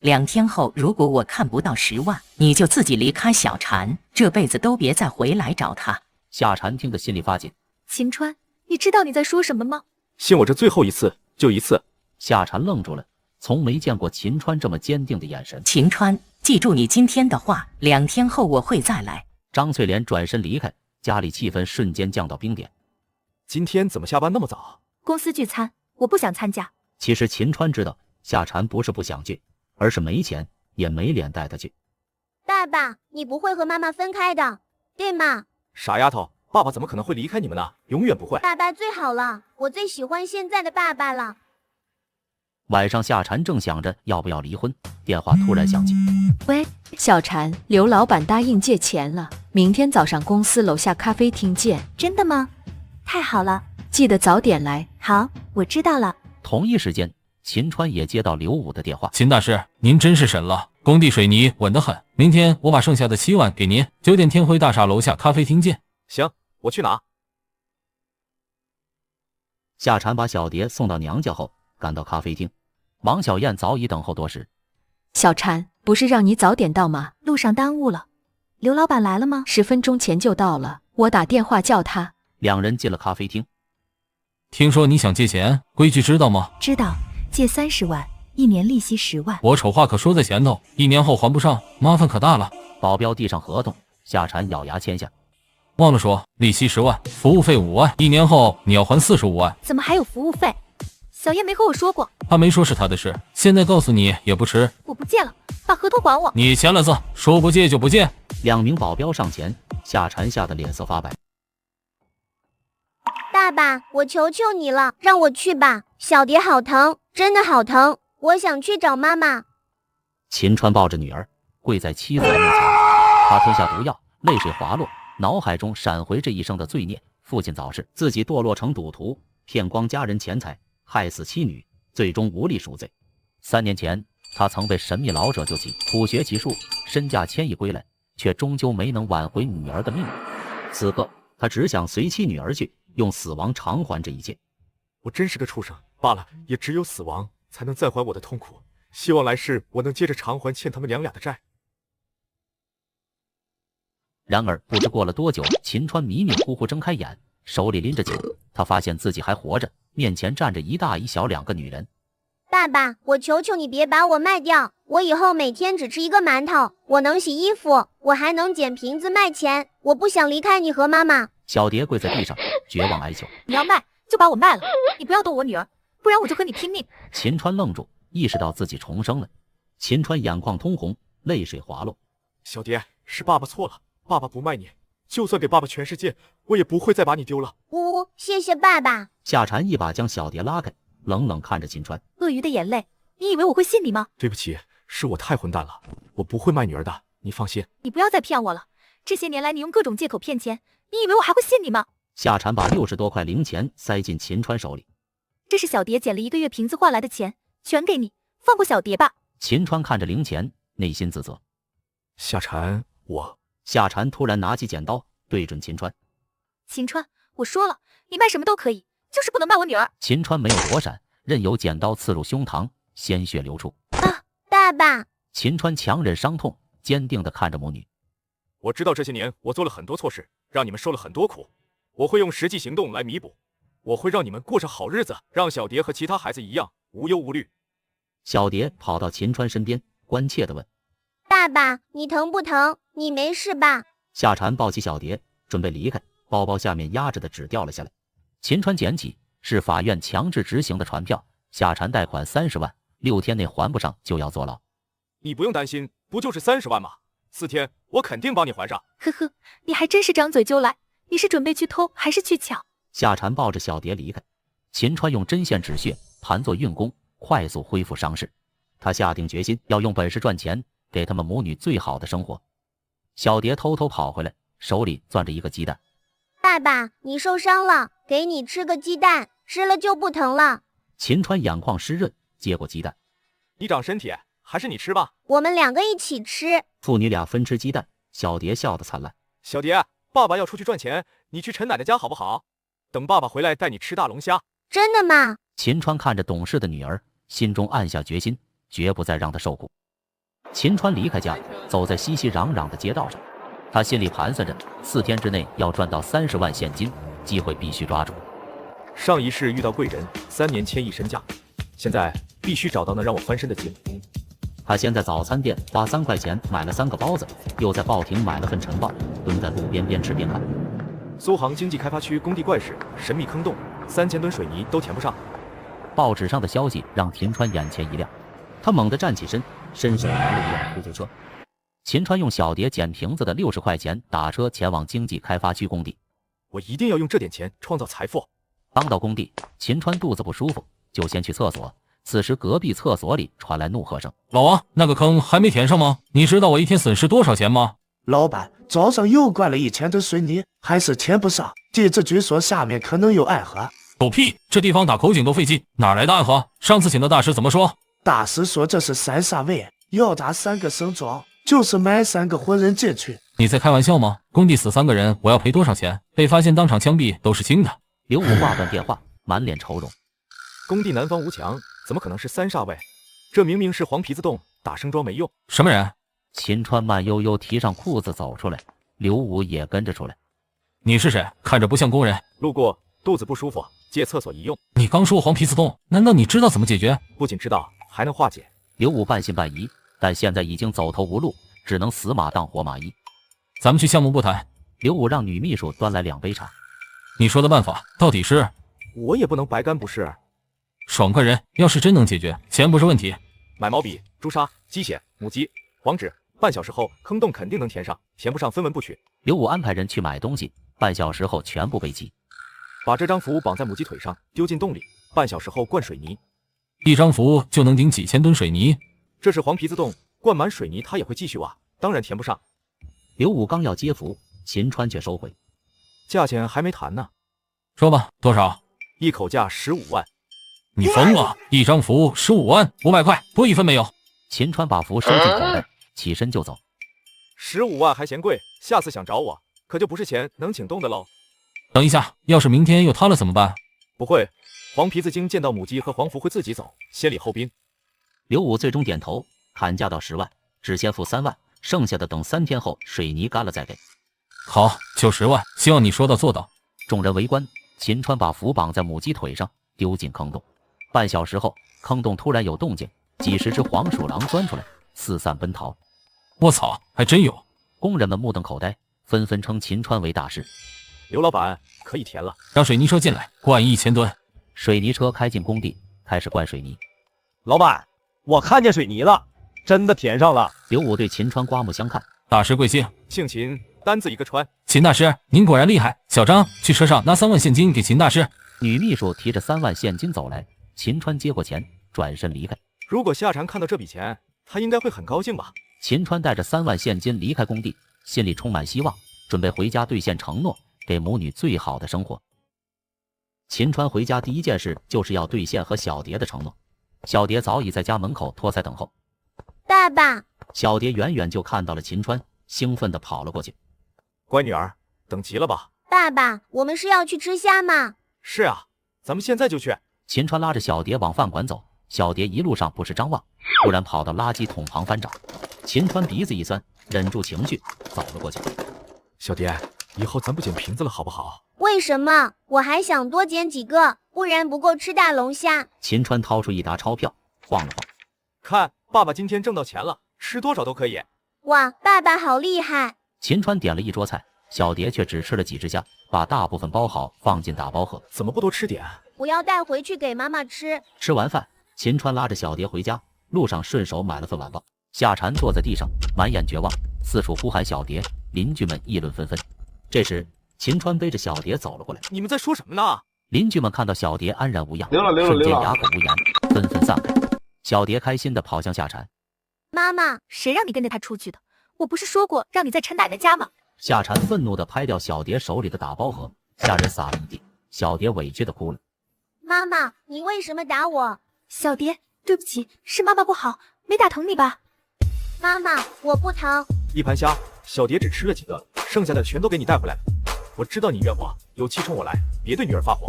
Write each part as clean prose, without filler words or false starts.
2天后如果我看不到10万，你就自己离开小婵，这辈子都别再回来找他。夏婵听得心里发紧。秦川，你知道你在说什么吗？信我这最后一次，就一次。夏婵愣住了，从没见过秦川这么坚定的眼神。秦川，记住你今天的话，2天后我会再来。张翠莲转身离开，家里气氛瞬间降到冰点。今天怎么下班那么早？公司聚餐，我不想参加。其实秦川知道夏婵不是不想去，而是没钱，也没脸带她去。爸爸，你不会和妈妈分开的，对吗？傻丫头，爸爸怎么可能会离开你们呢？永远不会。爸爸最好了，我最喜欢现在的爸爸了。晚上，夏婵正想着要不要离婚，电话突然响起。喂，小婵，刘老板答应借钱了，明天早上公司楼下咖啡厅见。真的吗？太好了，记得早点来。好，我知道了。同一时间，秦川也接到刘武的电话。秦大师，您真是神了，工地水泥稳得很，明天我把剩下的7万给您，9点天辉大厦楼下咖啡厅见。行，我去拿。夏婵把小蝶送到娘家后，赶到咖啡厅，王小燕早已等候多时。小婵，不是让你早点到吗？路上耽误了。刘老板来了吗？10分钟前就到了，我打电话叫他。两人进了咖啡厅。听说你想借钱，规矩知道吗？知道，借30万，1年利息10万。我丑话可说在前头，1年后还不上，麻烦可大了。保镖递上合同，夏婵咬牙签下。忘了说，利息10万，服务费5万，1年后你要还45万。怎么还有服务费？小叶没和我说过。他没说是他的事，现在告诉你也不迟。我不借了，把合同还我。你签了字，说不借就不借。2名保镖上前，夏婵吓得脸色发白。爸爸，我求求你了，让我去吧，小蝶好疼，真的好疼，我想去找妈妈。秦川抱着女儿跪在妻子的面前，他吞下毒药，泪水滑落，脑海中闪回这一生的罪孽：父亲早逝，自己堕落成赌徒，骗光家人钱财，害死妻女，最终无力赎罪。3年前，他曾被神秘老者救起，苦学奇术，身价1000亿归来，却终究没能挽回女儿的命运。此刻，他只想随妻女而去，用死亡偿还这一切。我真是个畜生，罢了，也只有死亡才能暂缓我的痛苦。希望来世我能接着偿还欠他们娘俩的债。然而，不知过了多久，秦川迷迷糊糊睁开眼，手里拎着酒，他发现自己还活着，面前站着一大一小2个女人。爸爸，我求求你别把我卖掉，我以后每天只吃1个馒头，我能洗衣服，我还能捡瓶子卖钱，我不想离开你和妈妈。小蝶跪在地上，绝望哀求。你要卖就把我卖了，你不要动我女儿，不然我就和你拼命。秦川愣住，意识到自己重生了。秦川眼眶通红，泪水滑落。小蝶，是爸爸错了，爸爸不卖你，就算给爸爸全世界，我也不会再把你丢了。谢谢爸爸。夏婵一把将小蝶拉开，冷冷看着秦川。鳄鱼的眼泪，你以为我会信你吗？对不起，是我太混蛋了，我不会卖女儿的，你放心。你不要再骗我了，这些年来你用各种借口骗钱，你以为我还会信你吗？夏婵把60多块零钱塞进秦川手里。这是小蝶捡了1个月瓶子换来的钱，全给你，放过小蝶吧。秦川看着零钱，内心自责。夏婵，夏婵突然拿起剪刀，对准秦川。秦川，我说了，你卖什么都可以，就是不能卖我女儿。秦川没有躲闪，任由剪刀刺入胸膛，鲜血流出。爸爸。秦川强忍伤痛，坚定地看着母女。我知道这些年我做了很多错事，让你们受了很多苦，我会用实际行动来弥补，我会让你们过上好日子，让小蝶和其他孩子一样无忧无虑。小蝶跑到秦川身边，关切地问：爸爸，你疼不疼？你没事吧？夏婵抱起小蝶，准备离开，包包下面压着的纸掉了下来。秦川捡起，是法院强制执行的传票，夏婵贷款30万，6天内还不上就要坐牢。你不用担心，不就是30万吗？4天我肯定帮你还上。呵呵，你还真是张嘴就来，你是准备去偷还是去抢？夏婵抱着小蝶离开。秦川用针线止血，盘坐运功，快速恢复伤势。他下定决心要用本事赚钱，给他们母女最好的生活。小蝶偷偷跑回来，手里攥着1个鸡蛋。爸爸，你受伤了，给你吃个鸡蛋，吃了就不疼了。秦川眼眶湿润，接过鸡蛋。你长身体，还是你吃吧。我们2个一起吃。父女俩分吃鸡蛋，小蝶笑得灿烂。小蝶，爸爸要出去赚钱，你去陈奶奶家好不好？等爸爸回来带你吃大龙虾。真的吗？秦川看着懂事的女儿，心中暗下决心，绝不再让她受苦。秦川离开家，走在熙熙攘攘的街道上，他心里盘算着4天之内要赚到30万现金，机会必须抓住。上一世遇到贵人，3年迁移身价，现在必须找到能让我翻身的机会。他先在早餐店花3块钱买了3个包子，又在报亭买了份晨报，蹲在路边边吃边看。苏杭经济开发区工地怪事，神秘坑洞，3000吨水泥都填不上。报纸上的消息让秦川眼前一亮，他猛地站起身，伸手拿了一辆出租车。秦川用小蝶捡瓶子的60块钱打车前往经济开发区工地。我一定要用这点钱创造财富。刚到工地，秦川肚子不舒服，就先去厕所。此时隔壁厕所里传来怒喝声：“老王，那个坑还没填上吗？你知道我一天损失多少钱吗？”老板，早上又灌了1000吨水泥，还是填不上。地质局说下面可能有暗河。狗屁！这地方打口井都费劲，哪来的暗河？上次请的大师怎么说？大师说这是3煞位，要打3个省庄，就是埋3个活人进去。你在开玩笑吗？工地死3个人，我要赔多少钱？被发现当场枪毙都是轻的。刘武挂断电话，满脸愁容。工地南方无墙，怎么可能是3煞位？这明明是黄皮子洞，打生桩没用。什么人？秦川慢悠悠提上裤子走出来，刘武也跟着出来。你是谁？看着不像工人。路过，肚子不舒服，借厕所一用。你刚说黄皮子洞，难道你知道怎么解决？不仅知道，还能化解。刘武半信半疑，但现在已经走投无路，只能死马当活马医。咱们去项目部谈。刘武让女秘书端来2杯茶。你说的办法到底是？我也不能白干不是。爽快人，要是真能解决，钱不是问题。买毛笔、朱砂、鸡血、母鸡、黄纸，半小时后坑洞肯定能填上，填不上分文不取。刘武安排人去买东西，半小时后全部备齐。把这张符绑在母鸡腿上，丢进洞里，半小时后灌水泥。一张符就能顶几千吨水泥？这是黄皮子洞，灌满水泥它也会继续挖，当然填不上。刘武刚要接符，秦川却收回。价钱还没谈呢。说吧，多少？一口价15万。你疯了！一张符15万，500块，多1分没有。秦川把符收进口袋，起身就走。15万还嫌贵，下次想找我，可就不是钱能请动的喽。等一下，要是明天又塌了怎么办？不会，黄皮子精见到母鸡和黄符会自己走，先礼后兵。刘武最终点头，砍价到10万，只先付3万，剩下的等3天后水泥干了再给。好，就10万，希望你说到做到。众人围观，秦川把符绑在母鸡腿上，丢进坑洞。半小时后，坑洞突然有动静，几十只黄鼠狼钻出来，四散奔逃。我操，还真有！工人们目瞪口呆，纷纷称秦川为大师。刘老板，可以填了。让水泥车进来，灌1000吨。水泥车开进工地，开始灌水泥。老板，我看见水泥了，真的填上了。刘武对秦川刮目相看。大师贵姓？姓秦，单字一个川。秦大师，您果然厉害。小张，去车上拿3万现金给秦大师。女秘书提着3万现金走来，秦川接过钱，转身离开。如果夏蝉看到这笔钱，他应该会很高兴吧？秦川带着3万现金离开工地，心里充满希望，准备回家兑现承诺，给母女最好的生活。秦川回家第一件事就是要兑现和小蝶的承诺。小蝶早已在家门口托腮等候。爸爸，小蝶远远就看到了秦川，兴奋地跑了过去。乖女儿，等急了吧？爸爸，我们是要去吃虾吗？是啊，咱们现在就去。秦川拉着小蝶往饭馆走，小蝶一路上不时张望，突然跑到垃圾桶旁翻找。秦川鼻子一酸，忍住情绪走了过去。小蝶，以后咱不捡瓶子了好不好？为什么？我还想多捡几个，不然不够吃大龙虾。秦川掏出一沓钞票，晃了晃。看，爸爸今天挣到钱了，吃多少都可以。哇，爸爸好厉害！秦川点了一桌菜，小蝶却只吃了几只虾，把大部分包好放进大包盒。怎么不多吃点？我要带回去给妈妈吃。吃完饭，秦川拉着小蝶回家，路上顺手买了份晚报。夏蝉坐在地上，满眼绝望，四处呼喊小蝶，邻居们议论纷纷。这时，秦川背着小蝶走了过来。你们在说什么呢？邻居们看到小蝶安然无恙，瞬间哑口无言，纷纷散开。小蝶开心地跑向夏蝉。妈妈，谁让你跟着他出去的？我不是说过让你在陈奶奶家吗？夏蝉愤怒地拍掉小蝶手里的打包盒，下人撒了一地。小蝶委屈地哭了。妈妈，你为什么打我？小蝶，对不起，是妈妈不好，没打疼你吧？妈妈，我不疼。一盘虾，小蝶只吃了几个，剩下的全都给你带回来了。我知道你怨我，有气冲我来，别对女儿发火。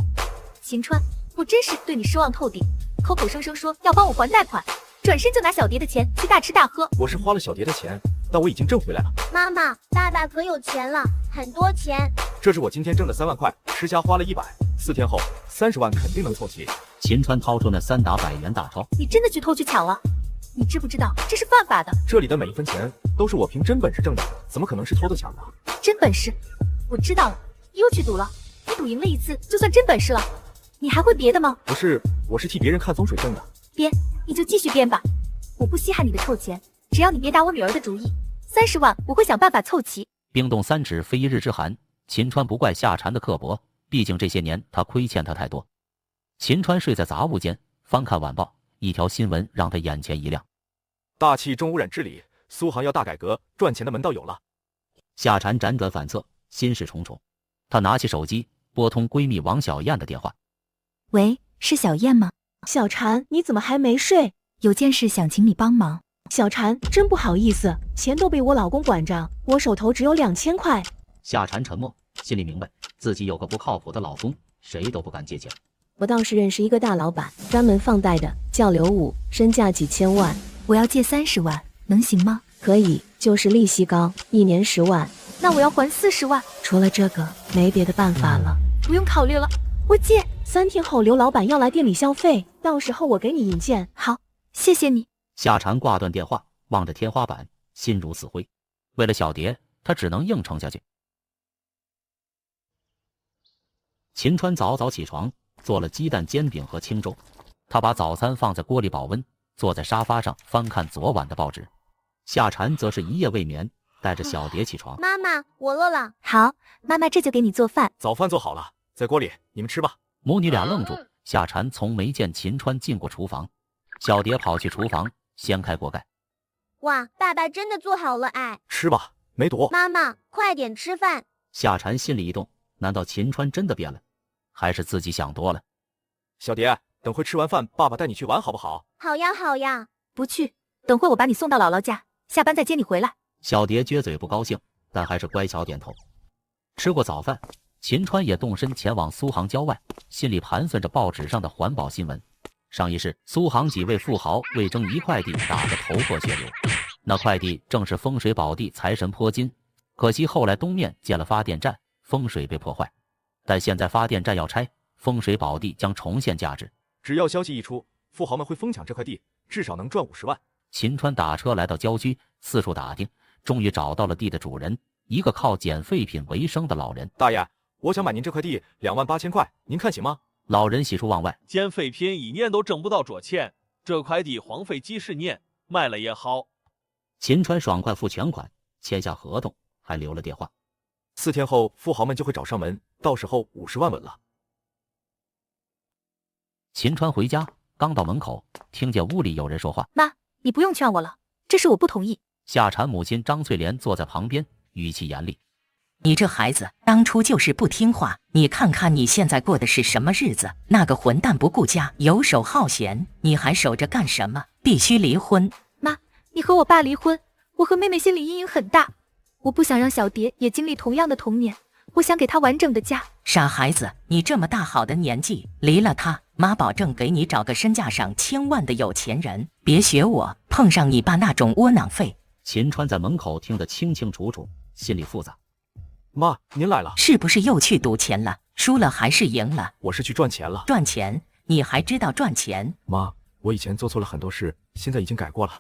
秦川，我真是对你失望透顶，口口声声说要帮我还贷款，转身就拿小蝶的钱去大吃大喝。我是花了小蝶的钱，但我已经挣回来了。妈妈，爸爸可有钱了，很多钱。这是我今天挣的3万块，吃虾花了100，4天后30万肯定能凑齐。秦川掏出那3沓100元大钞。你真的去偷去抢了？你知不知道这是犯法的？这里的每一分钱都是我凭真本事挣的，怎么可能是偷的抢的？真本事？我知道了，你又去赌了。你赌赢了一次，就算真本事了。你还会别的吗？不是，我是替别人看风水挣的。编，你就继续编吧，我不稀罕你的臭钱，只要你别打我女儿的主意，30万我会想办法凑齐。冰冻3尺非一日之寒，秦川不怪夏蝉的刻薄，毕竟这些年他亏欠他太多。秦川睡在杂物间，翻看晚报，一条新闻让他眼前一亮：大气重污染治理，苏杭要大改革，赚钱的门道有了。夏蝉辗转反侧，心事重重。她拿起手机，拨通闺蜜王小燕的电话。喂，是小燕吗？小蝉，你怎么还没睡？有件事想请你帮忙。小蝉，真不好意思，钱都被我老公管着，我手头只有2000块。夏蝉沉默，心里明白自己有个不靠谱的老公，谁都不敢借钱。我倒是认识一个大老板，专门放贷的，叫刘武，身价几千万。我要借30万，能行吗？可以，就是利息高，1年10万。那我要还40万。除了这个，没别的办法了。不用考虑了，我借。3天后刘老板要来店里消费，到时候我给你引荐。好，谢谢你。夏蝉挂断电话，望着天花板，心如死灰。为了小蝶，他只能硬撑下去。秦川早早起床，做了鸡蛋煎饼和清粥。他把早餐放在锅里保温，坐在沙发上翻看昨晚的报纸。夏蝉则是一夜未眠，带着小蝶起床。妈妈，我饿了。好，妈妈这就给你做饭。早饭做好了，在锅里，你们吃吧。母女俩愣住，夏蝉从没见秦川进过厨房。小蝶跑去厨房，掀开锅盖。哇，爸爸真的做好了哎！吃吧，没毒。妈妈，快点吃饭。夏蝉心里一动，难道秦川真的变了？还是自己想多了？小蝶，等会吃完饭，爸爸带你去玩好不好？好呀，好呀。不去，等会我把你送到姥姥家，下班再接你回来。小蝶撅嘴不高兴，但还是乖巧点头。吃过早饭，秦川也动身前往苏杭郊外，心里盘算着报纸上的环保新闻。上一世，苏杭几位富豪为争一块地打得头破血流，那块地正是风水宝地财神坡金。可惜后来东面建了发电站，风水被破坏。但现在发电站要拆，风水宝地将重现价值。只要消息一出，富豪们会疯抢这块地，至少能赚50万。秦川打车来到郊区，四处打听，终于找到了地的主人，一个靠捡废品为生的老人。大爷，我想买您这块地28000块，您看行吗？老人喜出望外，捡废品1年都挣不到这钱，这块地荒废几十年，卖了也好。秦川爽快付全款，签下合同，还留了电话。4天后，富豪们就会找上门，到时候50万稳了。秦川回家，刚到门口，听见屋里有人说话。妈，你不用劝我了，这事我不同意。夏蝉母亲张翠莲坐在旁边，语气严厉。你这孩子当初就是不听话，你看看你现在过的是什么日子？那个混蛋不顾家，游手好闲，你还守着干什么？必须离婚！妈，你和我爸离婚，我和妹妹心理阴影很大，我不想让小蝶也经历同样的童年，我想给她完整的家。傻孩子，你这么大好的年纪，离了他，妈保证给你找个身价上1000万的有钱人。别学我，碰上你爸那种窝囊废。秦川在门口听得清清楚楚，心里复杂。妈，您来了。是不是又去赌钱了？输了还是赢了？我是去赚钱了。赚钱？你还知道赚钱？妈，我以前做错了很多事，现在已经改过了。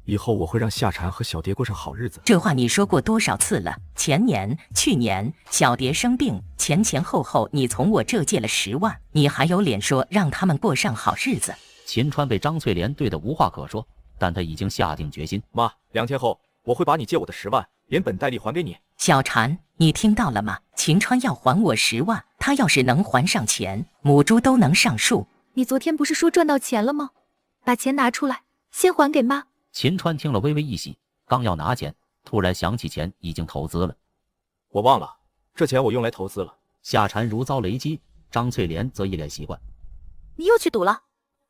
以后我会让夏蝉和小蝶过上好日子。这话你说过多少次了？前年、去年，小蝶生病，前后你从我这借了10万，你还有脸说让他们过上好日子？秦川被张翠莲对得无话可说，但他已经下定决心。妈，2天后我会把你借我的10万连本带利还给你。小蝉，你听到了吗？秦川要还我10万，他要是能还上钱，母猪都能上树。你昨天不是说赚到钱了吗？把钱拿出来，先还给妈。秦川听了微微一喜，刚要拿钱，突然想起钱已经投资了。我忘了，这钱我用来投资了。夏蝉如遭雷击，张翠莲则一脸习惯。你又去赌了？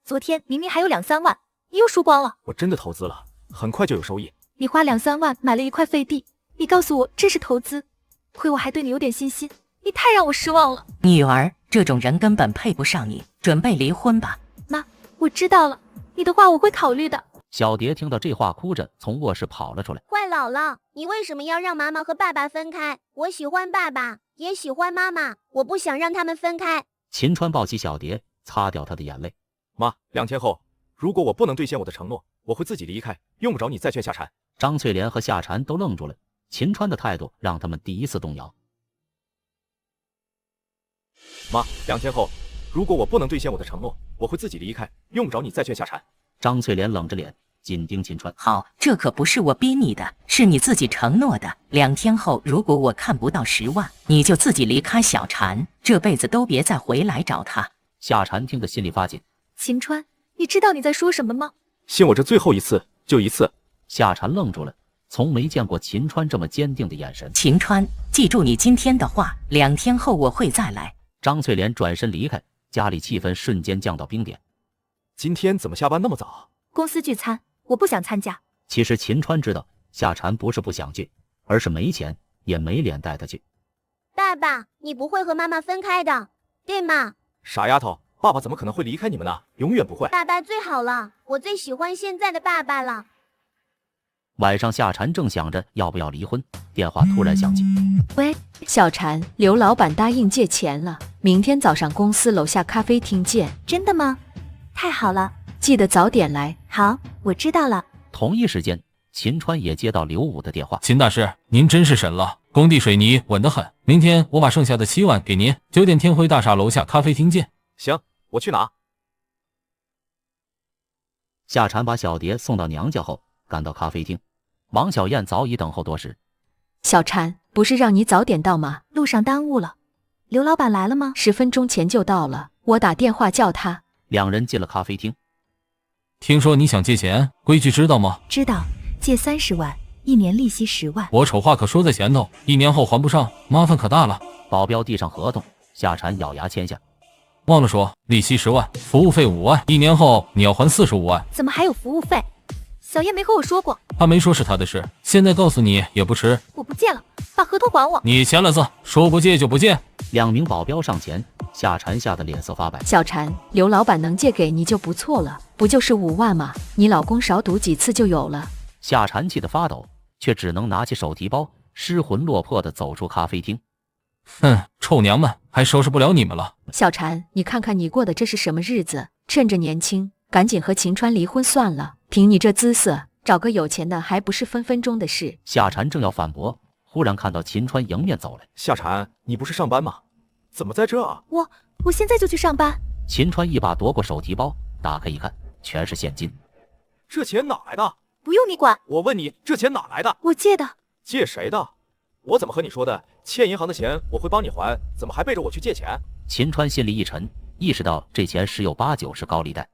昨天明明还有2、3万，你又输光了。我真的投资了，很快就有收益。你花2、3万买了一块废地，你告诉我这是投资，亏我还对你有点信心，你太让我失望了。女儿，这种人根本配不上你，准备离婚吧。妈，我知道了，你的话我会考虑的。小蝶听到这话，哭着从卧室跑了出来。坏姥姥，你为什么要让妈妈和爸爸分开？我喜欢爸爸，也喜欢妈妈，我不想让他们分开。秦川抱起小蝶，擦掉她的眼泪。妈，2天后，如果我不能兑现我的承诺，我会自己离开，用不着你再劝夏蝉。张翠莲和夏蝉都愣住了，秦川的态度让他们第一次动摇。妈，2天后，如果我不能兑现我的承诺，我会自己离开，用不着你再劝夏蝉。张翠莲冷着脸紧盯秦川。好，这可不是我逼你的，是你自己承诺的。2天后，如果我看不到10万，你就自己离开小蝉，这辈子都别再回来找他。夏蝉听得心里发紧。秦川，你知道你在说什么吗？信我这最后一次，就一次。夏蝉愣住了，从没见过秦川这么坚定的眼神。秦川，记住你今天的话，2天后我会再来。张翠莲转身离开，家里气氛瞬间降到冰点。今天怎么下班那么早？公司聚餐，我不想参加。其实秦川知道夏蝉不是不想去，而是没钱，也没脸带她去。爸爸，你不会和妈妈分开的，对吗？傻丫头，爸爸怎么可能会离开你们呢？永远不会。爸爸最好了，我最喜欢现在的爸爸了。晚上，夏蝉正想着要不要离婚，电话突然响起。喂，小蝉，刘老板答应借钱了，明天早上公司楼下咖啡厅见。真的吗？太好了，记得早点来。好，我知道了。同一时间，秦川也接到刘武的电话。秦大师，您真是神了，工地水泥稳得很。明天我把剩下的7万给您，9点天辉大厦楼下咖啡厅见。行，我去拿。夏蝉把小蝶送到娘家后，赶到咖啡厅，王小燕早已等候多时。小蝉，不是让你早点到吗？路上耽误了。刘老板来了吗？10分钟前就到了，我打电话叫他。两人进了咖啡厅。听说你想借钱，规矩知道吗？知道，借30万，1年利息10万。我丑话可说在前头，1年后还不上，麻烦可大了。保镖递上合同，夏蝉咬牙签下。忘了说，利息10万，服务费5万，1年后你要还45万。怎么还有服务费？小叶没和我说过。他没说是他的事，现在告诉你也不迟。我不借了，把合同还我。你签了字，说不借就不借。2名保镖上前，夏蝉吓得脸色发白。小蝉，刘老板能借给你就不错了，不就是5万吗？你老公少赌几次就有了。夏蝉气得发抖，却只能拿起手提包，失魂落魄地走出咖啡厅。哼，臭娘们，还收拾不了你们了。小蝉，你看看你过的这是什么日子？趁着年轻，赶紧和秦川离婚算了。凭你这姿色，找个有钱的还不是分分钟的事。夏蝉正要反驳，忽然看到秦川迎面走来。夏蝉，你不是上班吗？怎么在这啊？我现在就去上班。秦川一把夺过手提包，打开一看，全是现金。这钱哪来的？不用你管。我问你，这钱哪来的？我借的。借谁的？我怎么和你说的？欠银行的钱我会帮你还，怎么还背着我去借钱？秦川心里一沉，意识到这钱十有八九是高利贷。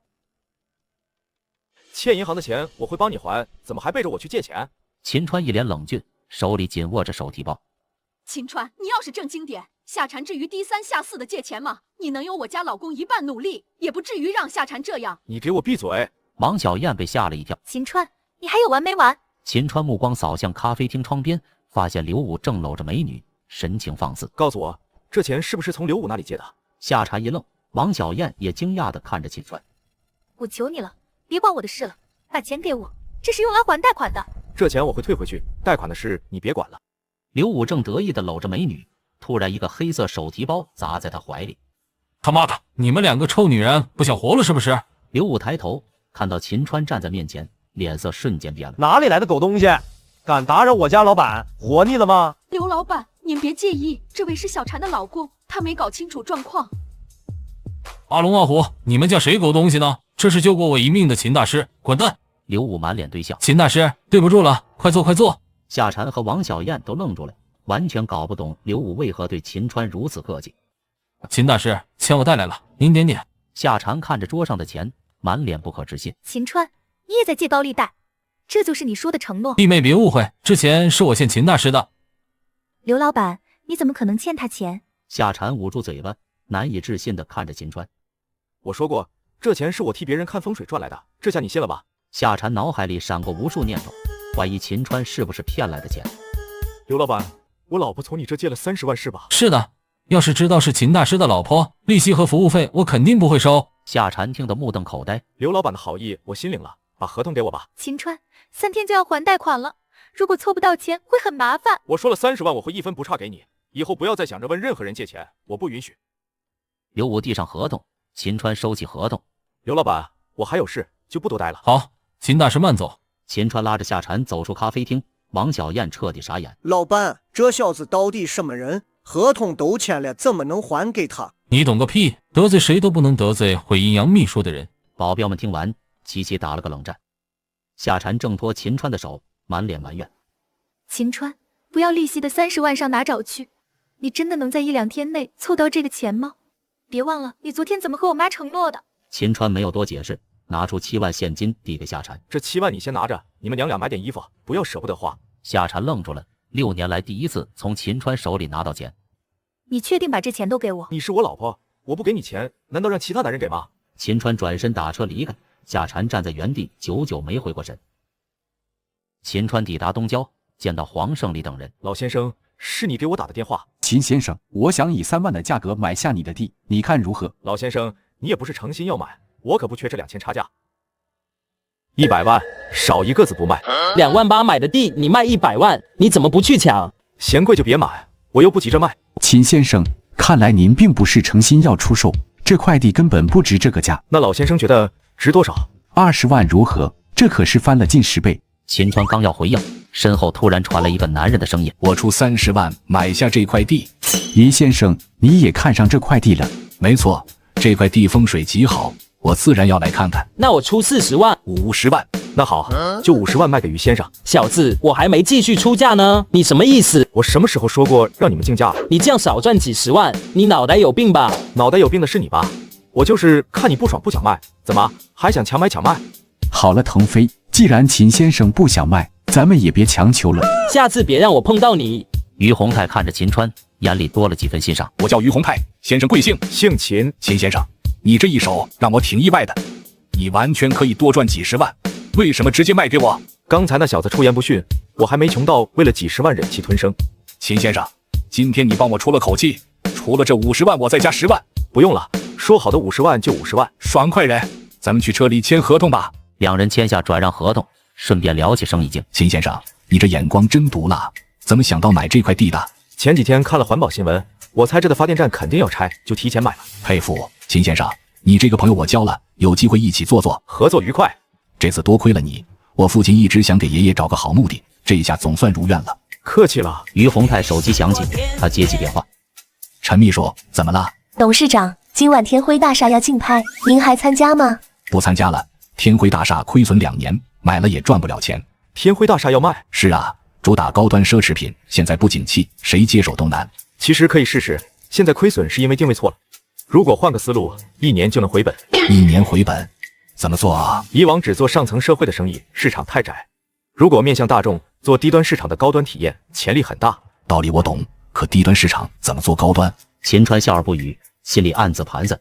欠银行的钱我会帮你还，怎么还背着我去借钱？秦川一脸冷峻，手里紧握着手提包。秦川，你要是正经点，夏蝉至于低3下4的借钱吗？你能有我家老公1半努力，也不至于让夏蝉这样。你给我闭嘴！王小燕被吓了一跳。秦川，你还有完没完？秦川目光扫向咖啡厅窗边，发现刘武正搂着美女，神情放肆。告诉我，这钱是不是从刘武那里借的？夏蝉一愣，王小燕也惊讶地看着秦川。我求你了，别管我的事了，把钱给我，这是用来还贷款的。这钱我会退回去，贷款的事你别管了。刘武正得意地搂着美女，突然一个黑色手提包砸在他怀里。他妈的，你们2个臭女人不想活了是不是？刘武抬头看到秦川站在面前，脸色瞬间变了。哪里来的狗东西，敢打扰我家老板，活腻了吗？刘老板，您别介意，这位是小蝉的老公，他没搞清楚状况。阿龙阿虎，你们叫谁狗东西呢？这是救过我一命的秦大师，滚蛋！刘武满脸堆笑。秦大师，对不住了，快坐快坐。夏蝉和王小燕都愣住了，完全搞不懂刘武为何对秦川如此客气。秦大师，钱我带来了，您点点。夏蝉看着桌上的钱，满脸不可置信。秦川，你也在借高利贷，这就是你说的承诺？弟妹别误会，之前是我欠秦大师的。刘老板，你怎么可能欠他钱？夏蝉捂住嘴巴，难以置信地看着秦川。我说过，这钱是我替别人看风水赚来的，这下你信了吧？夏蝉脑海里闪过无数念头，怀疑秦川是不是骗来的钱。刘老板，我老婆从你这借了30万是吧？是的，要是知道是秦大师的老婆，利息和服务费我肯定不会收。夏蝉听得目瞪口呆。刘老板的好意我心领了，把合同给我吧。秦川，3天就要还贷款了，如果凑不到钱会很麻烦。我说了30万，我会1分不差给你，以后不要再想着问任何人借钱，我不允许。刘武递上合同，秦川收起合同。刘老板，我还有事，就不多待了。好，秦大师慢走。秦川拉着夏蝉走出咖啡厅，王小燕彻底傻眼。老板，这小子到底什么人？合同都签了，怎么能还给他？你懂个屁！得罪谁都不能得罪会阴阳秘术的人。保镖们听完，齐齐打了个冷战。夏蝉挣脱秦川的手，满脸埋怨：秦川，不要利息的30万上哪找去？你真的能在1-2天内凑到这个钱吗？别忘了，你昨天怎么和我妈承诺的。秦川没有多解释，拿出7万现金递给夏蝉。这7万你先拿着，你们娘俩买点衣服，不要舍不得花。夏蝉愣住了，6年来第一次从秦川手里拿到钱。你确定把这钱都给我？你是我老婆，我不给你钱，难道让其他男人给吗？秦川转身打车离开，夏蝉站在原地，久久没回过神。秦川抵达东郊，见到黄胜利等人。老先生，是你给我打的电话。秦先生，我想以3万的价格买下你的地，你看如何？老先生，你也不是诚心要买，我可不缺这2000差价。100万，少一个字不卖。2万8买的地，你卖100万，你怎么不去抢？嫌贵就别买，我又不急着卖。秦先生，看来您并不是诚心要出售，这块地根本不值这个价。那老先生觉得值多少？20万如何？这可是翻了近10倍。秦川刚要回应，身后突然传来一个男人的声音：我出30万买下这块地。尹先生，你也看上这块地了？没错，这块地风水极好，我自然要来看看。那我出40万，50万。那好，就50万卖给于先生。小子，我还没继续出价呢，你什么意思？我什么时候说过让你们竞价？你这样少赚几十万，你脑袋有病吧？脑袋有病的是你吧？我就是看你不爽不想卖，怎么还想强买强卖？好了，腾飞，既然秦先生不想卖，咱们也别强求了。下次别让我碰到你。于洪泰看着秦川，眼里多了几分欣赏。我叫于洪泰，先生贵姓？姓秦。秦先生，你这一手让我挺意外的，你完全可以多赚几十万，为什么直接卖给我？刚才那小子出言不逊，我还没穷到为了几十万忍气吞声。秦先生，今天你帮我出了口气，除了这50万，我再加10万。不用了，说好的50万就50万。爽快人，咱们去车里签合同吧。2人签下转让合同，顺便聊起生意经。秦先生，你这眼光真毒辣，怎么想到买这块地的？前几天看了环保新闻，我猜这的发电站肯定要拆，就提前买了。佩服，秦先生，你这个朋友我交了，有机会一起做，合作愉快。这次多亏了你，我父亲一直想给爷爷找个好墓地，这一下总算如愿了。客气了。于洪泰手机响起，他接起电话。陈秘书，怎么了？董事长，今晚天辉大厦要竞拍，您还参加吗？不参加了，天辉大厦亏损2年，买了也赚不了钱。天辉大厦要卖？是啊，主打高端奢侈品，现在不景气，谁接手都难。其实可以试试，现在亏损是因为定位错了，如果换个思路，1年就能回本。1年回本？怎么做啊？以往只做上层社会的生意，市场太窄，如果面向大众，做低端市场的高端体验，潜力很大。道理我懂，可低端市场怎么做高端？秦川笑而不语，心里暗自盘算。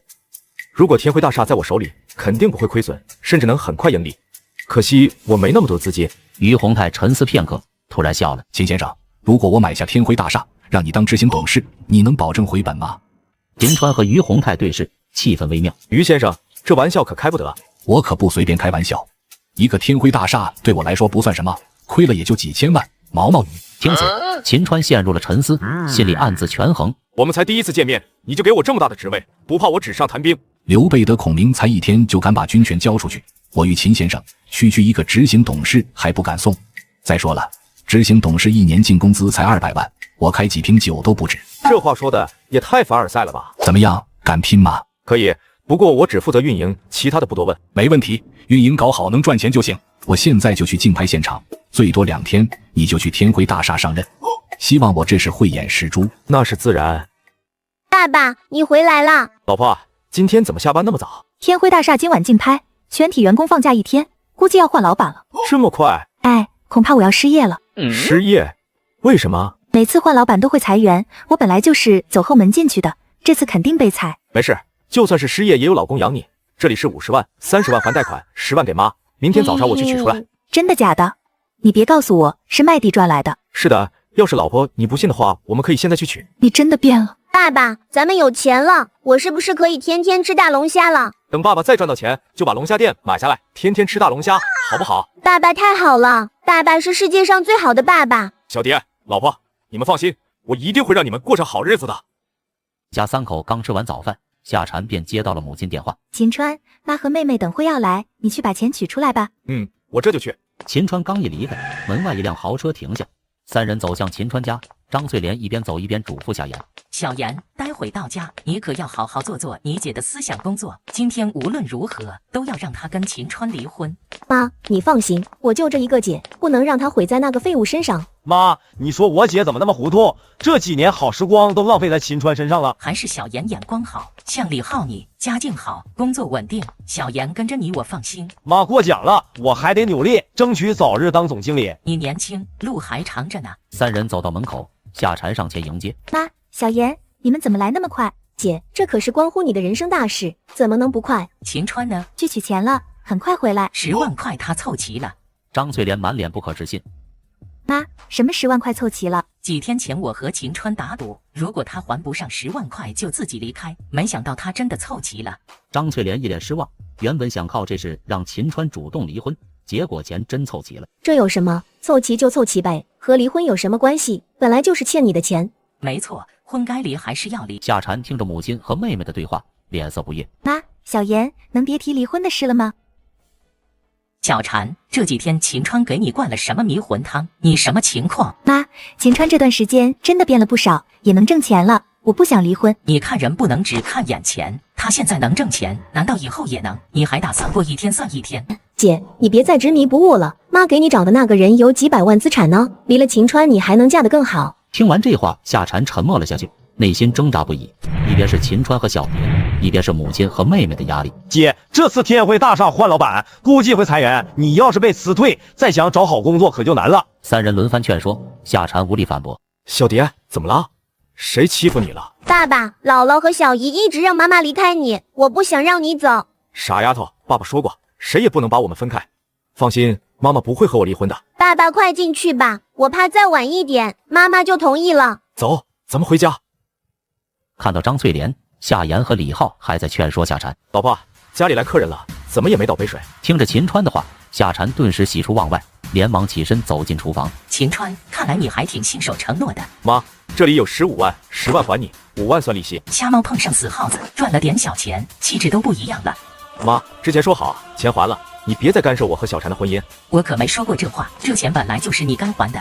如果天辉大厦在我手里，肯定不会亏损，甚至能很快盈利。可惜我没那么多资金。于洪泰沉思片刻，突然笑了。秦先生，如果我买下天辉大厦，让你当执行董事，你能保证回本吗？秦川和于洪泰对视，气氛微妙。于先生，这玩笑可开不得。我可不随便开玩笑，一个天辉大厦对我来说不算什么，亏了也就几千万，毛毛雨。听此，秦川陷入了沉思，心里暗自权衡。我们才第一次见面，你就给我这么大的职位，不怕我纸上谈兵？刘备得孔明才1天就敢把军权交出去，我与秦先生区区一个执行董事还不敢送。再说了，执行董事1年净工资才200万，我开几瓶酒都不止。这话说的也太凡尔赛了吧？怎么样，敢拼吗？可以，不过我只负责运营，其他的不多问。没问题，运营搞好能赚钱就行。我现在就去竞拍现场，最多2天你就去天辉大厦上任。希望我这是慧眼识珠。那是自然。爸爸，你回来啦！老婆，今天怎么下班那么早？天辉大厦今晚竞拍，全体员工放假1天，估计要换老板了。这么快？哎，恐怕我要失业了。失业？为什么？每次换老板都会裁员，我本来就是走后门进去的，这次肯定被裁。没事，就算是失业也有老公养你。这里是50万，30万还贷款，10万给妈。明天早上我去取出来。真的假的？你别告诉我是卖地赚来的。是的，要是老婆你不信的话，我们可以现在去取。你真的变了。爸爸，咱们有钱了，我是不是可以天天吃大龙虾了？等爸爸再赚到钱，就把龙虾店买下来，天天吃大龙虾，好不好？爸爸太好了，爸爸是世界上最好的爸爸。小蝶、老婆，你们放心，我一定会让你们过上好日子的。家三口刚吃完早饭，夏蝉便接到了母亲电话。秦川，妈和妹妹等会要来，你去把钱取出来吧。我这就去。秦川刚一离开，门外一辆豪车停下，三人走向秦川家。张翠莲一边走一边嘱咐夏言：小言，待会到家你可要好好做你姐的思想工作，今天无论如何都要让她跟秦川离婚。妈，你放心，我就这一个姐，不能让她毁在那个废物身上。妈，你说我姐怎么那么糊涂？这几年好时光都浪费在秦川身上了。还是小言眼光好，像李浩你家境好，工作稳定，小言跟着你我放心。妈过奖了，我还得努力，争取早日当总经理。你年轻，路还长着呢。三人走到门口，夏蝉上前迎接。妈，小言，你们怎么来那么快？姐，这可是关乎你的人生大事，怎么能不快？秦川呢？去取钱了，很快回来。10万块他凑齐了。张翠莲满脸不可置信。妈，什么10万块凑齐了？几天前我和秦川打赌，如果他还不上10万块就自己离开，没想到他真的凑齐了。张翠莲一脸失望，原本想靠这事让秦川主动离婚，结果钱真凑齐了。这有什么？凑齐就凑齐呗，和离婚有什么关系？本来就是欠你的钱。没错，婚该离还是要离。夏蝉听着母亲和妹妹的对话，脸色不悦。妈，小言，能别提离婚的事了吗？小蝉，这几天秦川给你灌了什么迷魂汤？你什么情况？妈，秦川这段时间真的变了不少，也能挣钱了。我不想离婚。你看人不能只看眼前，他现在能挣钱，难道以后也能？你还打算过一天算一天？姐，你别再执迷不悟了。妈给你找的那个人有几百万资产呢，离了秦川你还能嫁得更好。听完这话，夏蝉沉默了下去，内心挣扎不已。一边是秦川和小蝶，一边是母亲和妹妹的压力。姐，这次天汇大厦换老板，估计会裁员。你要是被辞退，再想找好工作可就难了。三人轮番劝说，夏蝉无力反驳。小蝶，怎么了？谁欺负你了？爸爸、姥姥和小姨一直让妈妈离开你，我不想让你走。傻丫头，爸爸说过，谁也不能把我们分开。放心，妈妈不会和我离婚的。爸爸，快进去吧，我怕再晚一点，妈妈就同意了。走，咱们回家。看到张翠莲、夏言和李浩还在劝说夏蝉。老婆，家里来客人了，怎么也没倒杯水。听着秦川的话，夏蝉顿时喜出望外，连忙起身走进厨房。秦川，看来你还挺信守承诺的。妈，这里有15万，10万还你，5万算利息。瞎猫碰上死耗子，赚了点小钱，气质都不一样了。妈，之前说好钱还了，你别再干涉我和小蝉的婚姻。我可没说过这话，这钱本来就是你该还的。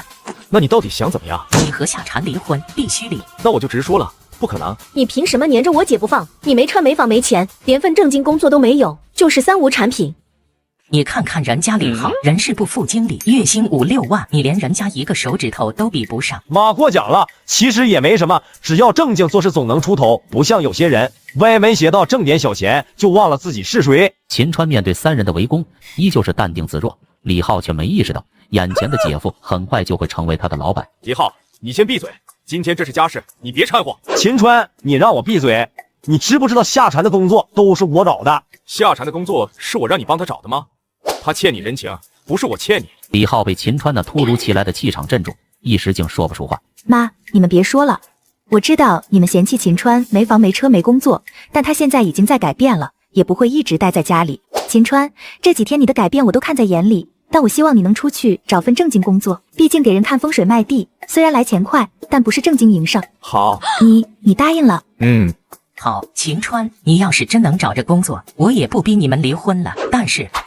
那你到底想怎么样？你和夏蝉离婚，必须离。那我就直说了，不可能。你凭什么黏着我姐不放？你没车没房没钱，连份正经工作都没有，就是3无产品。你看看人家李浩，人事部副经理，月薪5、6万，你连人家一个手指头都比不上。妈过奖了，其实也没什么，只要正经做事总能出头，不像有些人歪门邪道挣点小钱就忘了自己是谁。秦川面对三人的围攻，依旧是淡定自若。李浩却没意识到，眼前的姐夫很快就会成为他的老板。李浩，你先闭嘴，今天这是家事，你别掺和。秦川，你让我闭嘴？你知不知道夏蝉的工作都是我找的？夏蝉的工作是我让你帮他找的吗？他欠你人情，不是我欠你。李浩被秦川那突如其来的气场镇住，一时竟说不出话。妈，你们别说了，我知道你们嫌弃秦川没房没车没工作，但他现在已经在改变了，也不会一直待在家里。秦川，这几天你的改变我都看在眼里，但我希望你能出去找份正经工作，毕竟给人看风水卖地，虽然来钱快，但不是正经营生。好，你答应了？好，秦川，你要是真能找着工作，我也不逼你们离婚了。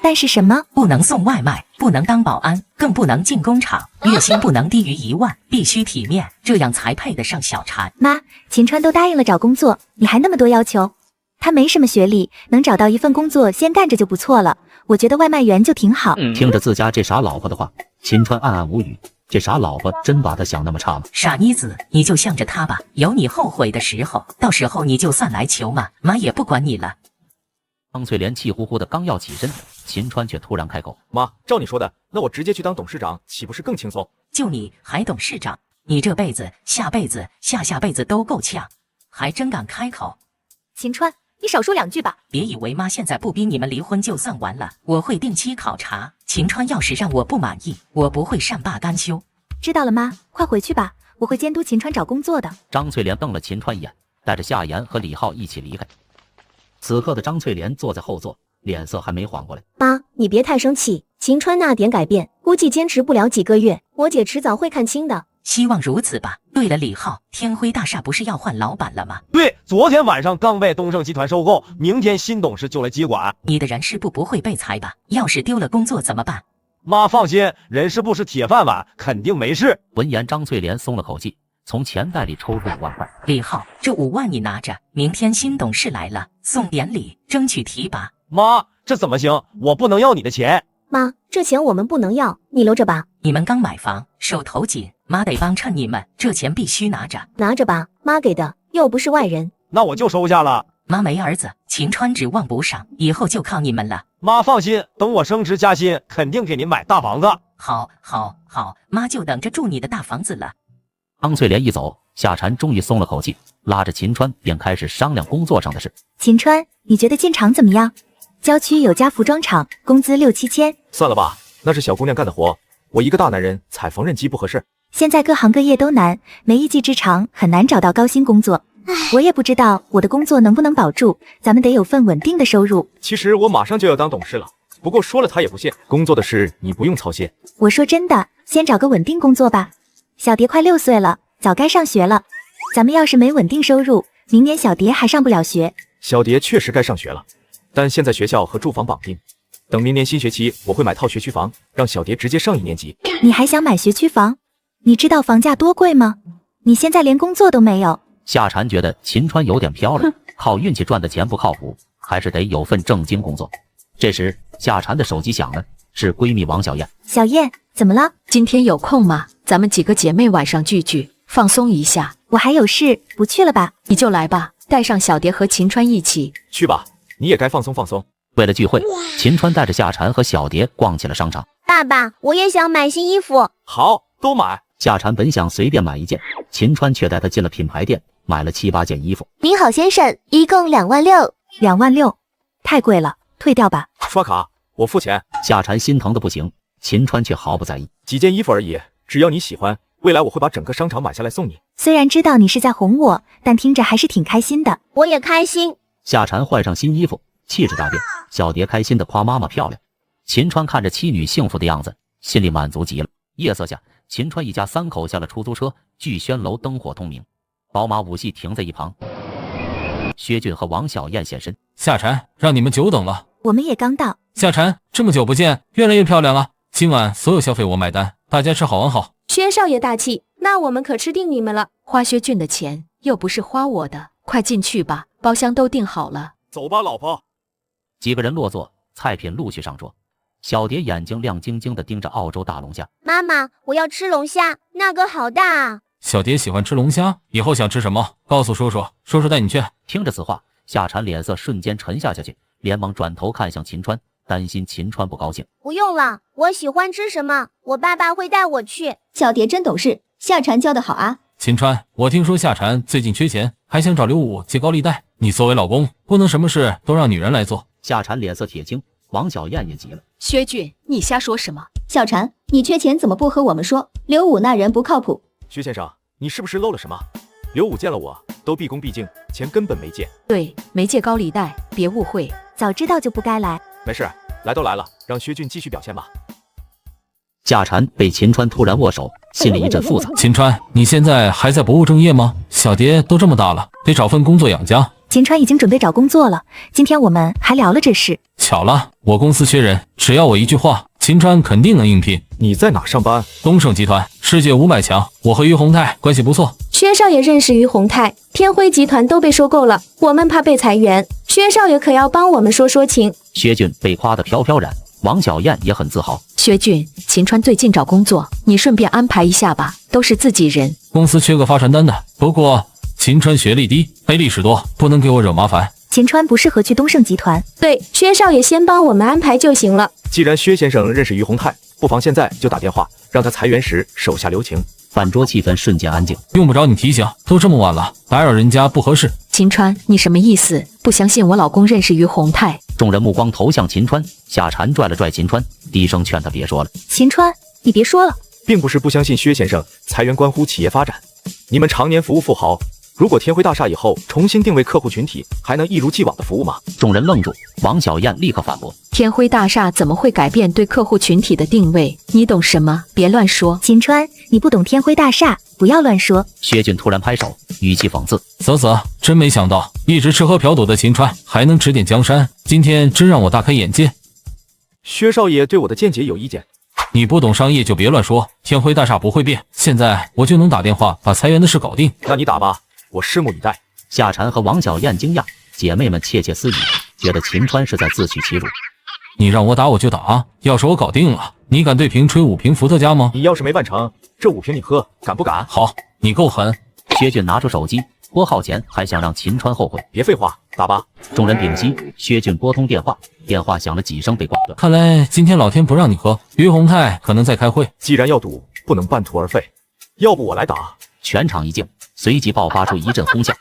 但是什么？不能送外卖，不能当保安，更不能进工厂，月薪不能低于1万，必须体面，这样才配得上小蝉。妈，秦川都答应了找工作，你还那么多要求？他没什么学历，能找到一份工作先干着就不错了。我觉得外卖员就挺好。听着自家这傻老婆的话，秦川暗暗无语。这傻老婆真把他想那么差吗？傻妮子，你就向着他吧，有你后悔的时候，到时候你就算来求嘛，妈也不管你了。张翠莲气呼呼的刚要起身，秦川却突然开口：妈，照你说的，那我直接去当董事长，岂不是更轻松？就你还董事长？你这辈子、下辈子、下辈子都够呛，还真敢开口。秦川，你少说2句吧。别以为妈现在不逼你们离婚就算完了，我会定期考察。秦川要是让我不满意，我不会善罢甘休。知道了妈，快回去吧，我会监督秦川找工作的。张翠莲瞪了秦川一眼，带着夏言和李浩一起离开。此刻的张翠莲坐在后座，脸色还没缓过来。妈，你别太生气，秦川那点改变，估计坚持不了几个月，我姐迟早会看清的。希望如此吧。对了，李浩，天辉大厦不是要换老板了吗？对，昨天晚上刚被东盛集团收购，明天新董事就来接管。你的人事部不会被裁吧？要是丢了工作怎么办？妈放心，人事部是铁饭碗，肯定没事。闻言，张翠莲松了口气，从钱袋里抽出5万块。李浩，这5万你拿着，明天新董事来了，送点礼，争取提拔。妈，这怎么行？我不能要你的钱。妈，这钱我们不能要，你留着吧。你们刚买房，手头紧，妈得帮衬你们，这钱必须拿着。拿着吧，妈给的，又不是外人。那我就收下了。妈没儿子，秦川指望不上，以后就靠你们了。妈放心，等我升职加薪，肯定给您买大房子。好，妈就等着住你的大房子了。张翠莲一走，夏蝉终于松了口气，拉着秦川便开始商量工作上的事。秦川，你觉得进厂怎么样？郊区有家服装厂，工资6、7千。算了吧，那是小姑娘干的活，我一个大男人踩缝纫机不合适。现在各行各业都难，没一技之长很难找到高薪工作。我也不知道我的工作能不能保住，咱们得有份稳定的收入。其实我马上就要当董事了，不过说了他也不信，工作的事你不用操心。我说真的，先找个稳定工作吧。小蝶快6岁了，早该上学了。咱们要是没稳定收入，明年小蝶还上不了学。小蝶确实该上学了，但现在学校和住房绑定，等明年新学期我会买套学区房，让小蝶直接上1年级。你还想买学区房？你知道房价多贵吗？你现在连工作都没有。夏蝉觉得秦川有点飘了，靠运气赚的钱不靠谱，还是得有份正经工作。这时夏蝉的手机响了，是闺蜜王小燕。小燕，怎么了？今天有空吗？咱们几个姐妹晚上聚聚，放松一下。我还有事，不去了吧？你就来吧，带上小蝶和秦川一起去吧，你也该放松放松。为了聚会，秦川带着夏蝉和小蝶逛起了商场。爸爸，我也想买新衣服。好，都买。夏蝉本想随便买一件，秦川却带她进了品牌店，买了7、8件衣服。您好，先生，一共2万6。2万6，太贵了，退掉吧。刷卡，我付钱。夏蝉心疼的不行，秦川却毫不在意。几件衣服而已，只要你喜欢，未来我会把整个商场买下来送你。虽然知道你是在哄我，但听着还是挺开心的。我也开心。夏蝉换上新衣服，气质大变。小蝶开心的夸妈妈漂亮。秦川看着妻女幸福的样子，心里满足极了。夜色下，秦川一家3口下了出租车，聚轩楼灯火通明，宝马5系停在一旁。薛俊和王小燕现身。夏蝉，让你们久等了。我们也刚到。夏蝉，这么久不见，越来越漂亮了。今晚所有消费我买单，大家吃好玩好。薛少爷大气，那我们可吃定你们了。花薛俊的钱又不是花我的，快进去吧，包厢都订好了。走吧，老婆。几个人落座，菜品陆续上桌。小蝶眼睛亮晶晶地盯着澳洲大龙虾。妈妈，我要吃龙虾，那个好大啊！小蝶喜欢吃龙虾，以后想吃什么，告诉叔叔，叔叔带你去。听着此话，夏蝉脸色瞬间沉下去，连忙转头看向秦川，担心秦川不高兴。不用了，我喜欢吃什么，我爸爸会带我去。小蝶真懂事，夏蝉教得好啊。秦川，我听说夏蝉最近缺钱，还想找刘武借高利贷。你作为老公，不能什么事都让女人来做。夏蝉脸色铁青，王小燕也急了。薛俊，你瞎说什么？小蝉，你缺钱怎么不和我们说？刘武那人不靠谱。薛先生，你是不是漏了什么？刘武见了我都毕恭毕敬，钱根本没借。对，没借高利贷，别误会。早知道就不该来。没事，来都来了，让薛俊继续表现吧。夏蝉被秦川突然握手，心里一阵复杂。秦川，你现在还在不务正业吗？小蝶都这么大了，得找份工作养家。秦川已经准备找工作了，今天我们还聊了这事。巧了，我公司缺人，只要我一句话，秦川肯定能应聘。你在哪上班？东盛集团，世界500强，我和于洪泰关系不错。薛少爷认识于洪泰，天辉集团都被收购了，我们怕被裁员，薛少爷可要帮我们说说情。薛俊被夸得飘飘然，王小燕也很自豪。薛俊，秦川最近找工作，你顺便安排一下吧，都是自己人。公司缺个发传单的，不过秦川学历低，黑历史多，不能给我惹麻烦。秦川不适合去东盛集团。对，薛少爷先帮我们安排就行了。既然薛先生认识于洪泰，不妨现在就打电话，让他裁员时手下留情。饭桌气氛瞬间安静。用不着你提醒，都这么晚了，打扰人家不合适。秦川，你什么意思？不相信我老公认识于洪泰？众人目光投向秦川，夏蝉拽了拽秦川，低声劝他别说了。秦川，你别说了。并不是不相信薛先生，裁员关乎企业发展。你们常年服务富豪，如果天辉大厦以后重新定位客户群体，还能一如既往的服务吗？众人愣住，王小燕立刻反驳：天辉大厦怎么会改变对客户群体的定位？你懂什么？别乱说。秦川，你不懂天辉大厦，不要乱说。薛俊突然拍手，语气讽刺：啧啧，真没想到，一直吃喝嫖赌的秦川还能指点江山，今天真让我大开眼界。薛少爷对我的见解有意见。你不懂商业就别乱说，天辉大厦不会变，现在我就能打电话把裁员的事搞定。那你打吧，我拭目以待。夏蝉和王小燕惊讶，姐妹们窃窃私语，觉得秦川是在自取其辱。你让我打我就打，要是我搞定了，你敢对瓶吹5瓶伏特加吗？你要是没办成，这5瓶你喝，敢不敢？好，你够狠。薛俊拿出手机拨号前还想让秦川后悔，别废话，打吧。众人屏息，薛俊拨通电话，电话响了几声被挂断。看来今天老天不让你喝，于洪泰可能在开会。既然要赌，不能半途而废，要不我来打。全场一静，随即爆发出一阵哄笑。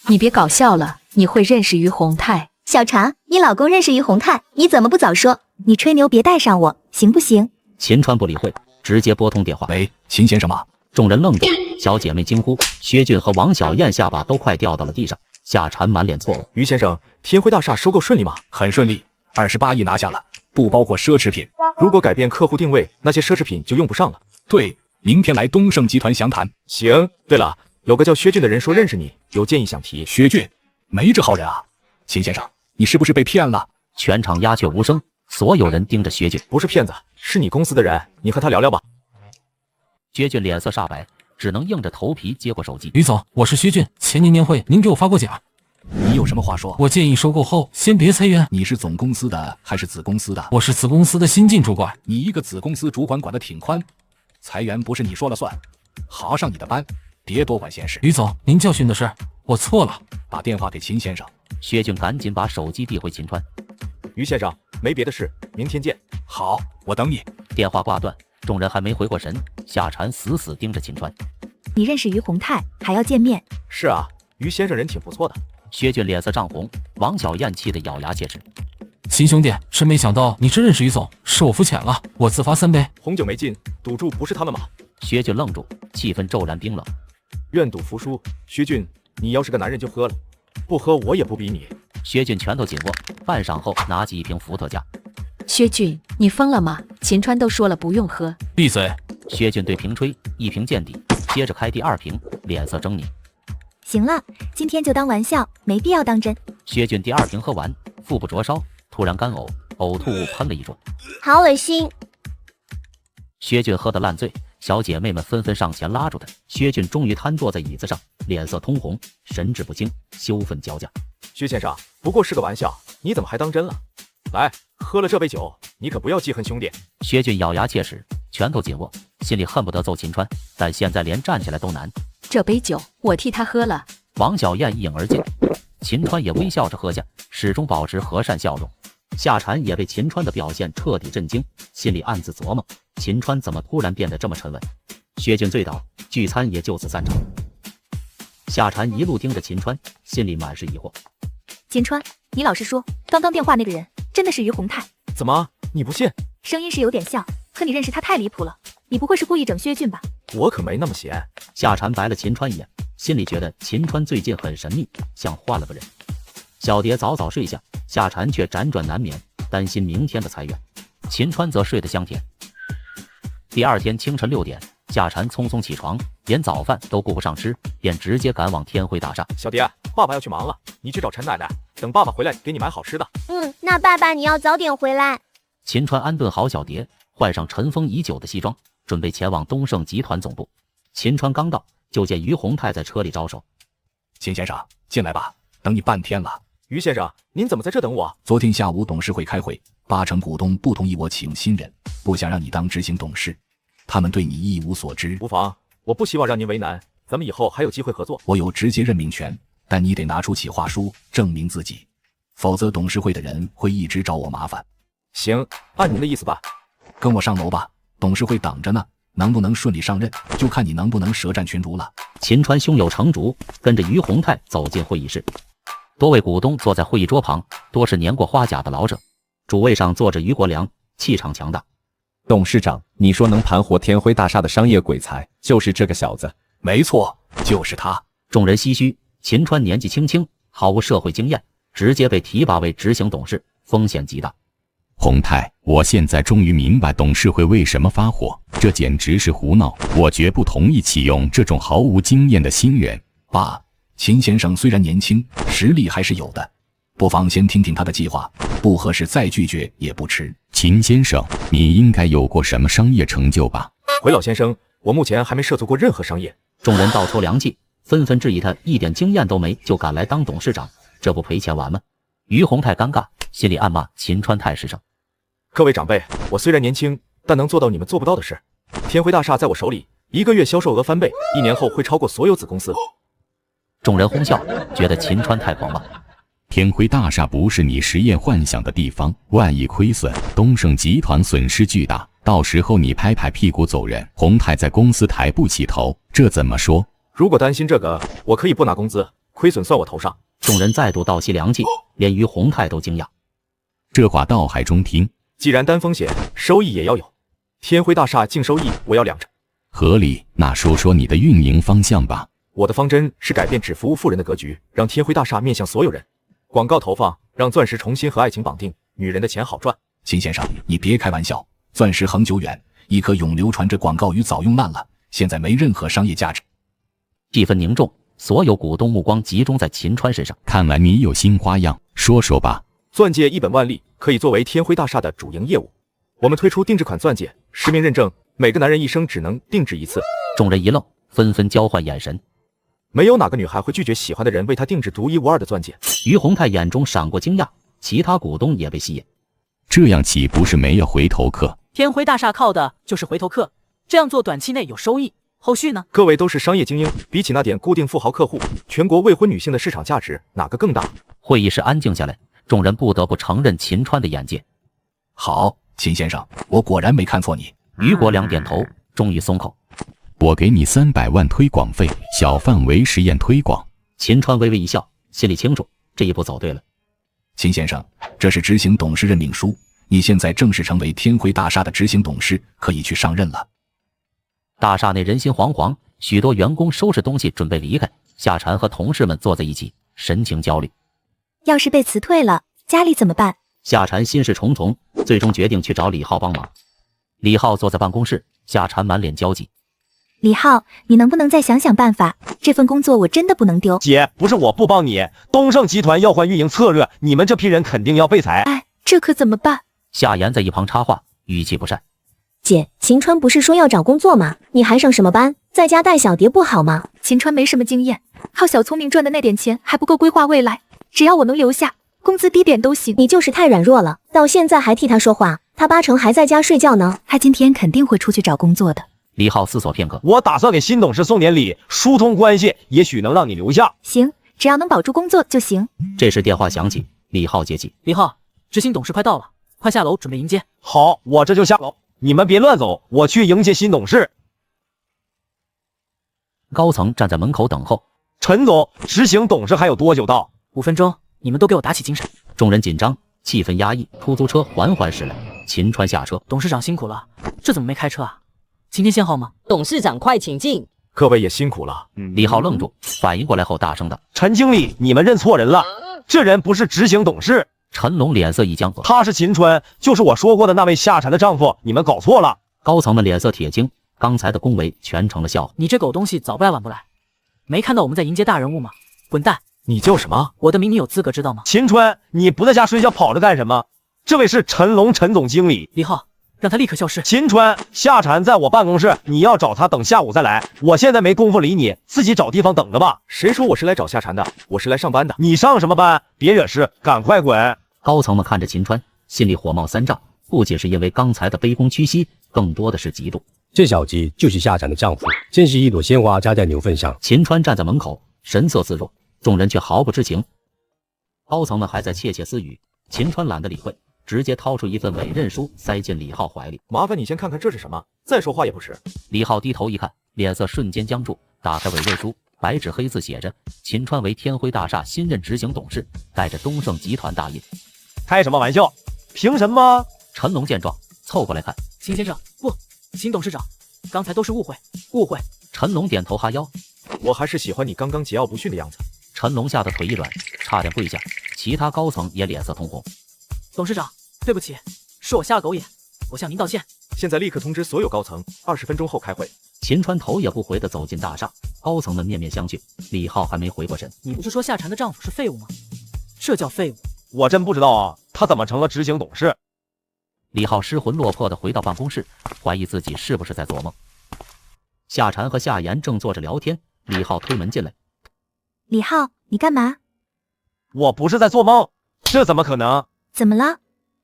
你别搞笑了，你会认识于洪泰？小常，你老公认识于洪泰，你怎么不早说？你吹牛别带上我，行不行？秦川不理会，直接拨通电话。喂，秦先生吗？众人愣住，小姐妹惊呼，薛俊和王小燕下巴都快掉到了地上。夏蝉满脸错愕：于先生，天辉大厦收购顺利吗？很顺利，28亿拿下了，不包括奢侈品。如果改变客户定位，那些奢侈品就用不上了。对，明天来东盛集团详谈。行。对了，有个叫薛俊的人说认识你，有建议想提。薛俊，没这好人啊！秦先生，你是不是被骗了？全场鸦雀无声，所有人盯着薛俊。不是骗子，是你公司的人，你和他聊聊吧。薛俊脸色煞白，只能硬着头皮接过手机。于总，我是薛俊，前年年会您给我发过奖。你有什么话说？我建议收购后先别裁员。你是总公司的还是子公司的？我是子公司的新晋主管。你一个子公司主管管得挺宽，裁员不是你说了算，好上你的班，别多管闲事。于总，您教训的是，我错了。把电话给秦先生。薛俊赶紧把手机递回秦川。于先生，没别的事，明天见。好，我等你。电话挂断，众人还没回过神，夏蝉死死盯着秦川。你认识于洪泰，还要见面？是啊，于先生人挺不错的。薛俊脸色涨红，王小燕气得咬牙切齿。秦兄弟，真没想到你真认识于总，是我肤浅了，我自罚3杯。红酒没进，赌注不是他们吗？薛俊愣住，气氛骤然冰冷。愿赌服输，薛俊，你要是个男人就喝了，不喝我也不逼你。薛俊拳头紧握，半晌后拿起一瓶伏特加。薛俊，你疯了吗？秦川都说了不用喝。闭嘴！薛俊对瓶吹，一瓶见底，接着开第2瓶，脸色狰狞。行了，今天就当玩笑，没必要当真。薛俊第2瓶喝完，腹部灼烧，突然干呕，呕吐物喷了一桌。好恶心！薛俊喝得烂醉，小姐妹们纷纷上前拉住他。薛俊终于瘫坐在椅子上，脸色通红，神志不清，羞愤交加。薛先生，不过是个玩笑，你怎么还当真了？来，喝了这杯酒，你可不要记恨兄弟。薛俊咬牙切齿，拳头紧握，心里恨不得揍秦川，但现在连站起来都难。这杯酒我替他喝了。王小燕一饮而尽，秦川也微笑着喝下，始终保持和善笑容。夏蝉也被秦川的表现彻底震惊，心里暗自琢磨：秦川怎么突然变得这么沉稳？薛俊醉倒，聚餐也就此散场。夏蝉一路盯着秦川，心里满是疑惑。秦川，你老实说，刚刚电话那个人真的是于洪泰？怎么，你不信？声音是有点像，可你认识他太离谱了，你不会是故意整薛俊吧？我可没那么闲。夏蝉白了秦川一眼，心里觉得秦川最近很神秘，像换了个人。小蝶早早睡下，夏蝉却辗转难眠，担心明天的裁员。秦川则睡得香甜。第2天清晨6点，夏蝉匆匆起床，连早饭都顾不上吃，便直接赶往天辉大厦。小蝶，爸爸要去忙了，你去找陈奶奶，等爸爸回来给你买好吃的。那爸爸你要早点回来。秦川安顿好小蝶，换上尘封已久的西装，准备前往东盛集团总部。秦川刚到，就见于洪泰在车里招手：“秦先生，进来吧，等你半天了。”于先生，您怎么在这等我？昨天下午董事会开会，8成股东不同意我启用新人，不想让你当执行董事，他们对你一无所知。无妨，我不希望让您为难，咱们以后还有机会合作。我有直接任命权，但你得拿出企划书证明自己，否则董事会的人会一直找我麻烦。行，按您的意思办。跟我上楼吧，董事会等着呢，能不能顺利上任，就看你能不能舌战群儒了。秦川胸有成竹，跟着于洪泰走进会议室。多位股东坐在会议桌旁，多是年过花甲的老者。主位上坐着于国良，气场强大。董事长，你说能盘活天辉大厦的商业鬼才，就是这个小子？没错，就是他。众人唏嘘，秦川年纪轻轻，毫无社会经验，直接被提拔为执行董事，风险极大。洪泰，我现在终于明白董事会为什么发火，这简直是胡闹！我绝不同意启用这种毫无经验的新人。爸，秦先生虽然年轻，实力还是有的，不妨先听听他的计划，不合适再拒绝也不迟。秦先生，你应该有过什么商业成就吧？回老先生，我目前还没涉足过任何商业。众人倒抽凉气，纷纷质疑他一点经验都没就敢来当董事长，这不赔钱完吗？于洪泰尴尬，心里暗骂秦川太实诚。各位长辈，我虽然年轻，但能做到你们做不到的事。天辉大厦在我手里，1个月销售额翻倍，1年后会超过所有子公司。众人哄笑，觉得秦川太狂了。天辉大厦不是你实验幻想的地方，万一亏损，东盛集团损失巨大，到时候你拍拍屁股走人，洪泰在公司抬不起头，这怎么说？如果担心这个，我可以不拿工资，亏损算我头上。众人再度倒吸凉气，连于洪泰都惊讶。这话道海中听。既然担风险，收益也要有。天辉大厦净收益我要2成，合理。那说说你的运营方向吧。我的方针是改变只服务富人的格局，让天辉大厦面向所有人。广告投放让钻石重新和爱情绑定，女人的钱好赚。秦先生，你别开玩笑，钻石恒久远，一颗永流传着广告语早用烂了，现在没任何商业价值。气氛凝重，所有股东目光集中在秦川身上。看来你有新花样，说说吧。钻戒一本万利，可以作为天辉大厦的主营业务。我们推出定制款钻戒，实名认证，每个男人一生只能定制一次。众人一愣，纷纷交换眼神。没有哪个女孩会拒绝喜欢的人为她定制独一无二的钻戒。于洪泰眼中闪过惊讶，其他股东也被吸引。这样岂不是没有回头客？天辉大厦靠的就是回头客，这样做短期内有收益，后续呢？各位都是商业精英，比起那点固定富豪客户，全国未婚女性的市场价值哪个更大？会议室安静下来，众人不得不承认秦川的眼界。好，秦先生，我果然没看错你。于国良点头，终于松口。我给你300万推广费，小范围实验推广。秦川微微一笑，心里清楚，这一步走对了。秦先生，这是执行董事任命书，你现在正式成为天辉大厦的执行董事，可以去上任了。大厦内人心惶惶，许多员工收拾东西准备离开。夏蝉和同事们坐在一起，神情焦虑。要是被辞退了，家里怎么办？夏蝉心事重重，最终决定去找李浩帮忙。李浩坐在办公室，夏蝉满脸焦急。李浩，你能不能再想想办法？这份工作我真的不能丢。姐，不是我不帮你，东盛集团要换运营策略，你们这批人肯定要被裁。哎，这可怎么办？夏言在一旁插话，语气不善。姐，秦川不是说要找工作吗？你还上什么班？在家带小蝶不好吗？秦川没什么经验，靠小聪明赚的那点钱还不够规划未来。只要我能留下，工资低点都行。你就是太软弱了，到现在还替他说话，他8成还在家睡觉呢。他今天肯定会出去找工作的。李浩思索片刻，我打算给新董事送点礼，疏通关系，也许能让你留下。行，只要能保住工作就行。这时电话响起，李浩接起。李浩，执行董事快到了，快下楼准备迎接。好，我这就下楼，你们别乱走，我去迎接新董事。高层站在门口等候。陈总，执行董事还有多久到？5分钟，你们都给我打起精神。众人紧张，气氛压抑。出租车缓缓驶来，秦川下车。董事长辛苦了，这怎么没开车啊？今天限号吗？董事长快请进。各位也辛苦了。李浩愣住，反应过来后大声道：“陈经理，你们认错人了，这人不是执行董事。”陈龙脸色一僵，他是秦川，就是我说过的那位夏蝉的丈夫，你们搞错了。高层们脸色铁青，刚才的恭维全成了笑话。你这狗东西早不来晚不来，没看到我们在迎接大人物吗？滚蛋！你叫什么？我的名你有资格知道吗？秦川，你不在家睡觉跑着干什么？这位是陈龙，陈总经理。李浩，让他立刻消失。秦川，夏蝉在我办公室，你要找他等下午再来，我现在没工夫理你，自己找地方等着吧。谁说我是来找夏蝉的？我是来上班的。你上什么班？别惹事，赶快滚！高层们看着秦川，心里火冒三丈，不仅是因为刚才的卑躬屈膝，更多的是嫉妒。这小鸡就是夏蝉的丈夫，真是一朵鲜花插在牛粪上。秦川站在门口，神色自若，众人却毫不知情。高层们还在窃窃私语，秦川懒得理会，直接掏出一份委任书塞进李浩怀里。麻烦你先看看这是什么，再说话也不迟。李浩低头一看，脸色瞬间僵住，打开委任书，白纸黑字写着：秦川为天辉大厦新任执行董事，带着东盛集团大印。开什么玩笑？凭什么？陈龙见状，凑过来看。秦先生，不，秦董事长，刚才都是误会，误会。陈龙点头哈腰，我还是喜欢你刚刚桀骜不驯的样子。陈龙吓得腿一软，差点跪下，其他高层也脸色通红。董事长，对不起，是我瞎了狗眼，我向您道歉。现在立刻通知所有高层，20分钟后开会。秦川头也不回地走进大厦，高层们面面相觑。李浩还没回过神。你不是说夏蝉的丈夫是废物吗？这叫废物？我真不知道啊，他怎么成了执行董事？李浩失魂落魄地回到办公室，怀疑自己是不是在做梦。夏蝉和夏言正坐着聊天，李浩推门进来。李浩，你干嘛？我不是在做梦，这怎么可能？怎么了？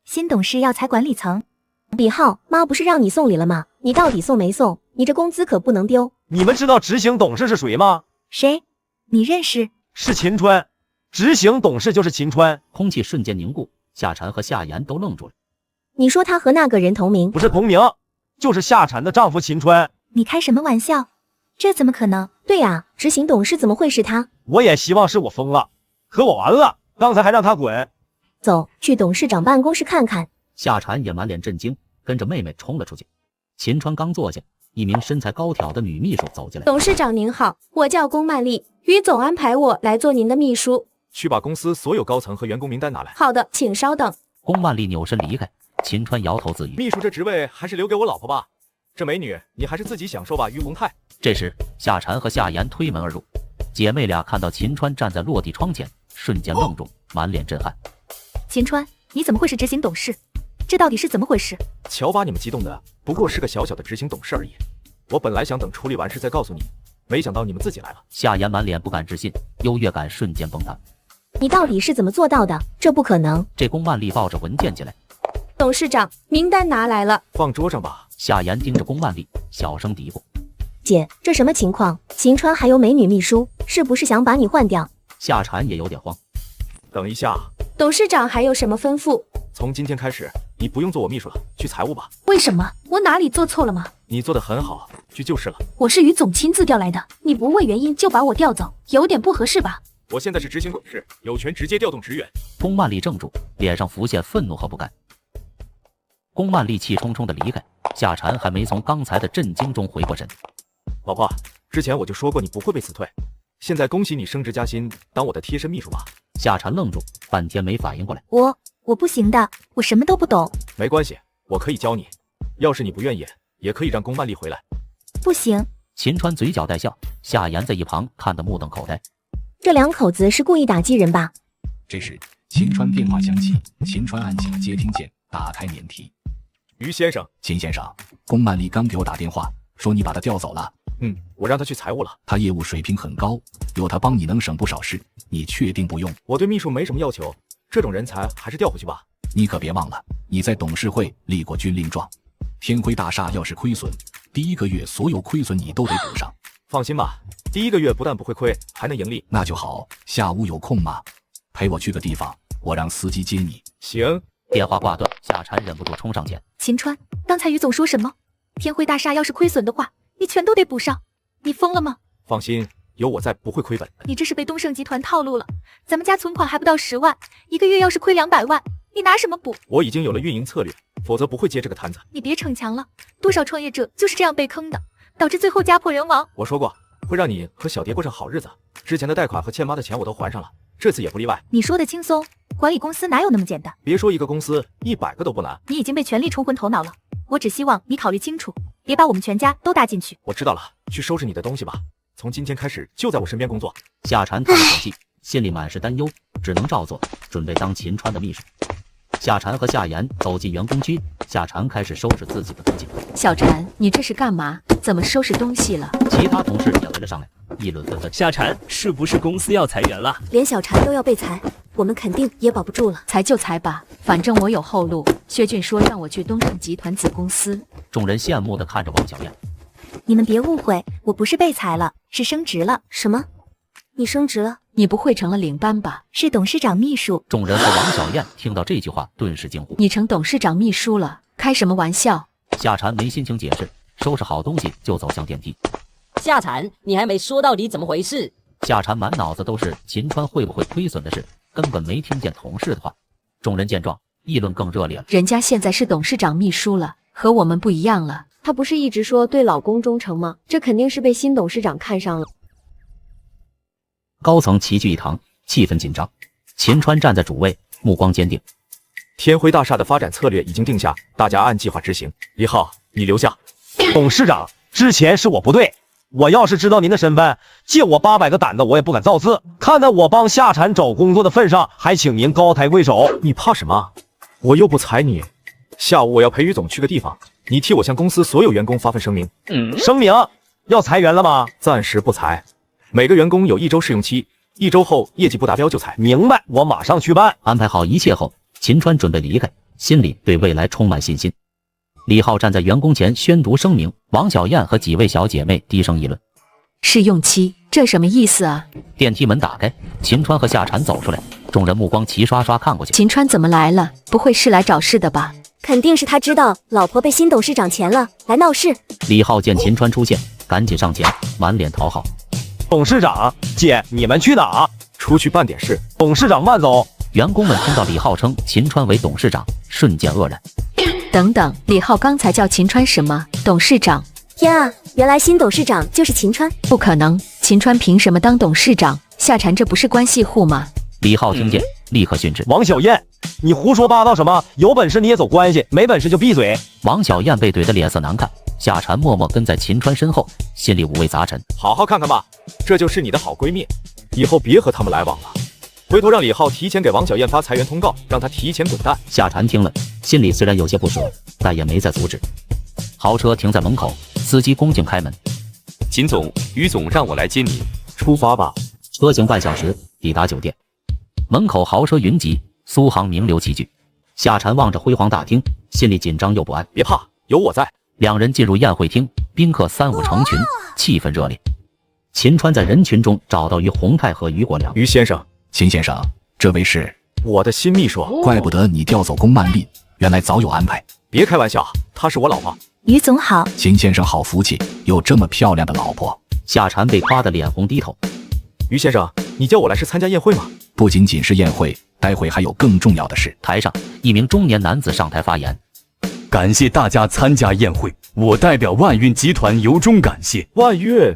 新董事要裁管理层。李浩，妈不是让你送礼了吗？你到底送没送？你这工资可不能丢。你们知道执行董事是谁吗？谁？你认识？是秦川，执行董事就是秦川。空气瞬间凝固，夏蝉和夏言都愣住了。你说他和那个人同名？不是同名，就是夏蝉的丈夫秦川。你开什么玩笑？这怎么可能？对呀，执行董事怎么会是他？我也希望是我疯了，可我完了，刚才还让他滚。走，去董事长办公室看看。夏蝉也满脸震惊，跟着妹妹冲了出去。秦川刚坐下，一名身材高挑的女秘书走进来。董事长您好，我叫龚曼丽，于总安排我来做您的秘书。去把公司所有高层和员工名单拿来。好的，请稍等。龚曼丽扭身离开，秦川摇头自语：秘书这职位还是留给我老婆吧，这美女你还是自己享受吧。于洪泰。这时夏蝉和夏言推门而入，姐妹俩看到秦川站在落地窗前，瞬间愣住，满脸震撼。秦川，你怎么会是执行董事？这到底是怎么回事？瞧把你们激动的，不过是个小小的执行董事而已。我本来想等处理完事再告诉你，没想到你们自己来了。夏言满脸不敢置信，优越感瞬间崩塌。你到底是怎么做到的？这不可能！这龚曼丽抱着文件进来。董事长，名单拿来了，放桌上吧。夏言盯着龚曼丽，小声嘀咕：姐，这什么情况？秦川还有美女秘书，是不是想把你换掉？夏蝉也有点慌。等一下，董事长还有什么吩咐？从今天开始，你不用做我秘书了，去财务吧。为什么？我哪里做错了吗？你做得很好，去就是了。我是于总亲自调来的，你不问原因就把我调走，有点不合适吧？我现在是执行董事，有权直接调动职员。龚曼丽怔住，脸上浮现愤怒和不甘。龚曼丽气冲冲地离开，夏蝉还没从刚才的震惊中回过神。老婆，之前我就说过你不会被辞退，现在恭喜你升职加薪，当我的贴身秘书吧。夏蝉愣住，半天没反应过来。我不行的，我什么都不懂。没关系，我可以教你。要是你不愿意，也可以让龚曼丽回来。不行。秦川嘴角带笑，夏言在一旁看得目瞪口呆。这两口子是故意打击人吧？这时，秦川电话响起，秦川按起了接听键，打开免提。于先生，秦先生，龚曼丽刚给我打电话，说你把他调走了。我让他去财务了。他业务水平很高，有他帮你能省不少事。你确定不用？我对秘书没什么要求，这种人才还是调回去吧。你可别忘了，你在董事会立过军令状。天辉大厦要是亏损，第一个月所有亏损你都得补上。放心吧，第一个月不但不会亏，还能盈利。那就好，下午有空吗？陪我去个地方，我让司机接你。行。电话挂断，夏蝉忍不住冲上前。秦川，刚才于总说什么？天辉大厦要是亏损的话，你全都得补上。你疯了吗？放心，有我在，不会亏本。你这是被东盛集团套路了。咱们家存款还不到10万，一个月要是亏200万，你拿什么补？我已经有了运营策略，否则不会接这个摊子。你别逞强了，多少创业者就是这样被坑的，导致最后家破人亡。我说过，会让你和小蝶过上好日子。之前的贷款和欠妈的钱我都还上了，这次也不例外。你说的轻松，管理公司哪有那么简单？别说一个公司，100个都不难。你已经被权力冲昏头脑了，我只希望你考虑清楚，别把我们全家都搭进去。我知道了，去收拾你的东西吧。从今天开始就在我身边工作。夏蝉叹了口气，心里满是担忧，只能照做，准备当秦川的秘书。夏蝉和夏言走进员工区，夏蝉开始收拾自己的东西。小蝉，你这是干嘛？怎么收拾东西了？其他同事也围了上来，议论纷纷。夏蝉，是不是公司要裁员了？连小蝉都要被裁，我们肯定也保不住了。裁就裁吧，反正我有后路。薛俊说让我去东盛集团子公司。众人羡慕地看着王小燕。你们别误会，我不是被裁了，是升职了。什么？你升职了？你不会成了领班吧？是董事长秘书。众人和王小燕听到这句话，顿时惊呼：你成董事长秘书了？开什么玩笑？夏蝉没心情解释，收拾好东西就走向电梯。夏蝉，你还没说到底怎么回事？夏蝉满脑子都是秦川会不会亏损的事，根本没听见同事的话。众人见状，议论更热烈了。人家现在是董事长秘书了，和我们不一样了。他不是一直说对老公忠诚吗？这肯定是被新董事长看上了。高层齐聚一堂，气氛紧张。秦川站在主位，目光坚定。天辉大厦的发展策略已经定下，大家按计划执行。李浩，你留下。董事长，之前是我不对，我要是知道您的身份，借我800个胆子我也不敢造次。看在我帮夏蝉找工作的份上，还请您高抬贵手。你怕什么？我又不裁你。下午我要陪于总去个地方，你替我向公司所有员工发份声明。声明？要裁员了吗？暂时不裁，每个员工有1周试用期，1周后业绩不达标就裁。明白，我马上去办。安排好一切后，秦川准备离开，心里对未来充满信心。李浩站在员工前宣读声明，王小燕和几位小姐妹低声议论：试用期，这什么意思啊？电梯门打开，秦川和夏蝉走出来，众人目光齐刷刷看过去。秦川怎么来了？不会是来找事的吧？肯定是他知道老婆被新董事长钱了，来闹事。李浩见秦川出现，赶紧上前，满脸讨好。董事长，姐，你们去哪？出去办点事。董事长慢走。员工们听到李浩称秦川为董事长，瞬间愕然。等等，李浩刚才叫秦川什么？董事长？天啊，原来新董事长就是秦川。不可能，秦川凭什么当董事长？夏蝉这不是关系户吗？李浩听见，立刻训斥：王小燕，你胡说八道什么？有本事你也走关系，没本事就闭嘴。王小燕被怼得脸色难看，夏蝉默默跟在秦川身后，心里五味杂陈。好好看看吧，这就是你的好闺蜜，以后别和他们来往了。回头让李浩提前给王小燕发裁员通告，让她提前滚蛋。夏蝉听了，心里虽然有些不舍，但也没再阻止。豪车停在门口，司机恭敬开门。秦总、于总让我来接您，出发吧。车行半小时，抵达酒店。门口豪车云集，苏杭名流齐聚。夏蝉望着辉煌大厅，心里紧张又不安。别怕，有我在。两人进入宴会厅，宾客3、5成群，气氛热烈。秦川在人群中找到于洪泰和于国良。于先生。秦先生，这位是我的新秘书。怪不得你调走龚曼丽，原来早有安排。别开玩笑，她是我老婆。于总好。秦先生好福气，有这么漂亮的老婆。夏蝉被夸得脸红低头。于先生，你叫我来是参加宴会吗？不仅仅是宴会，待会还有更重要的事。台上，一名中年男子上台发言：感谢大家参加宴会，我代表万运集团由衷感谢。万运？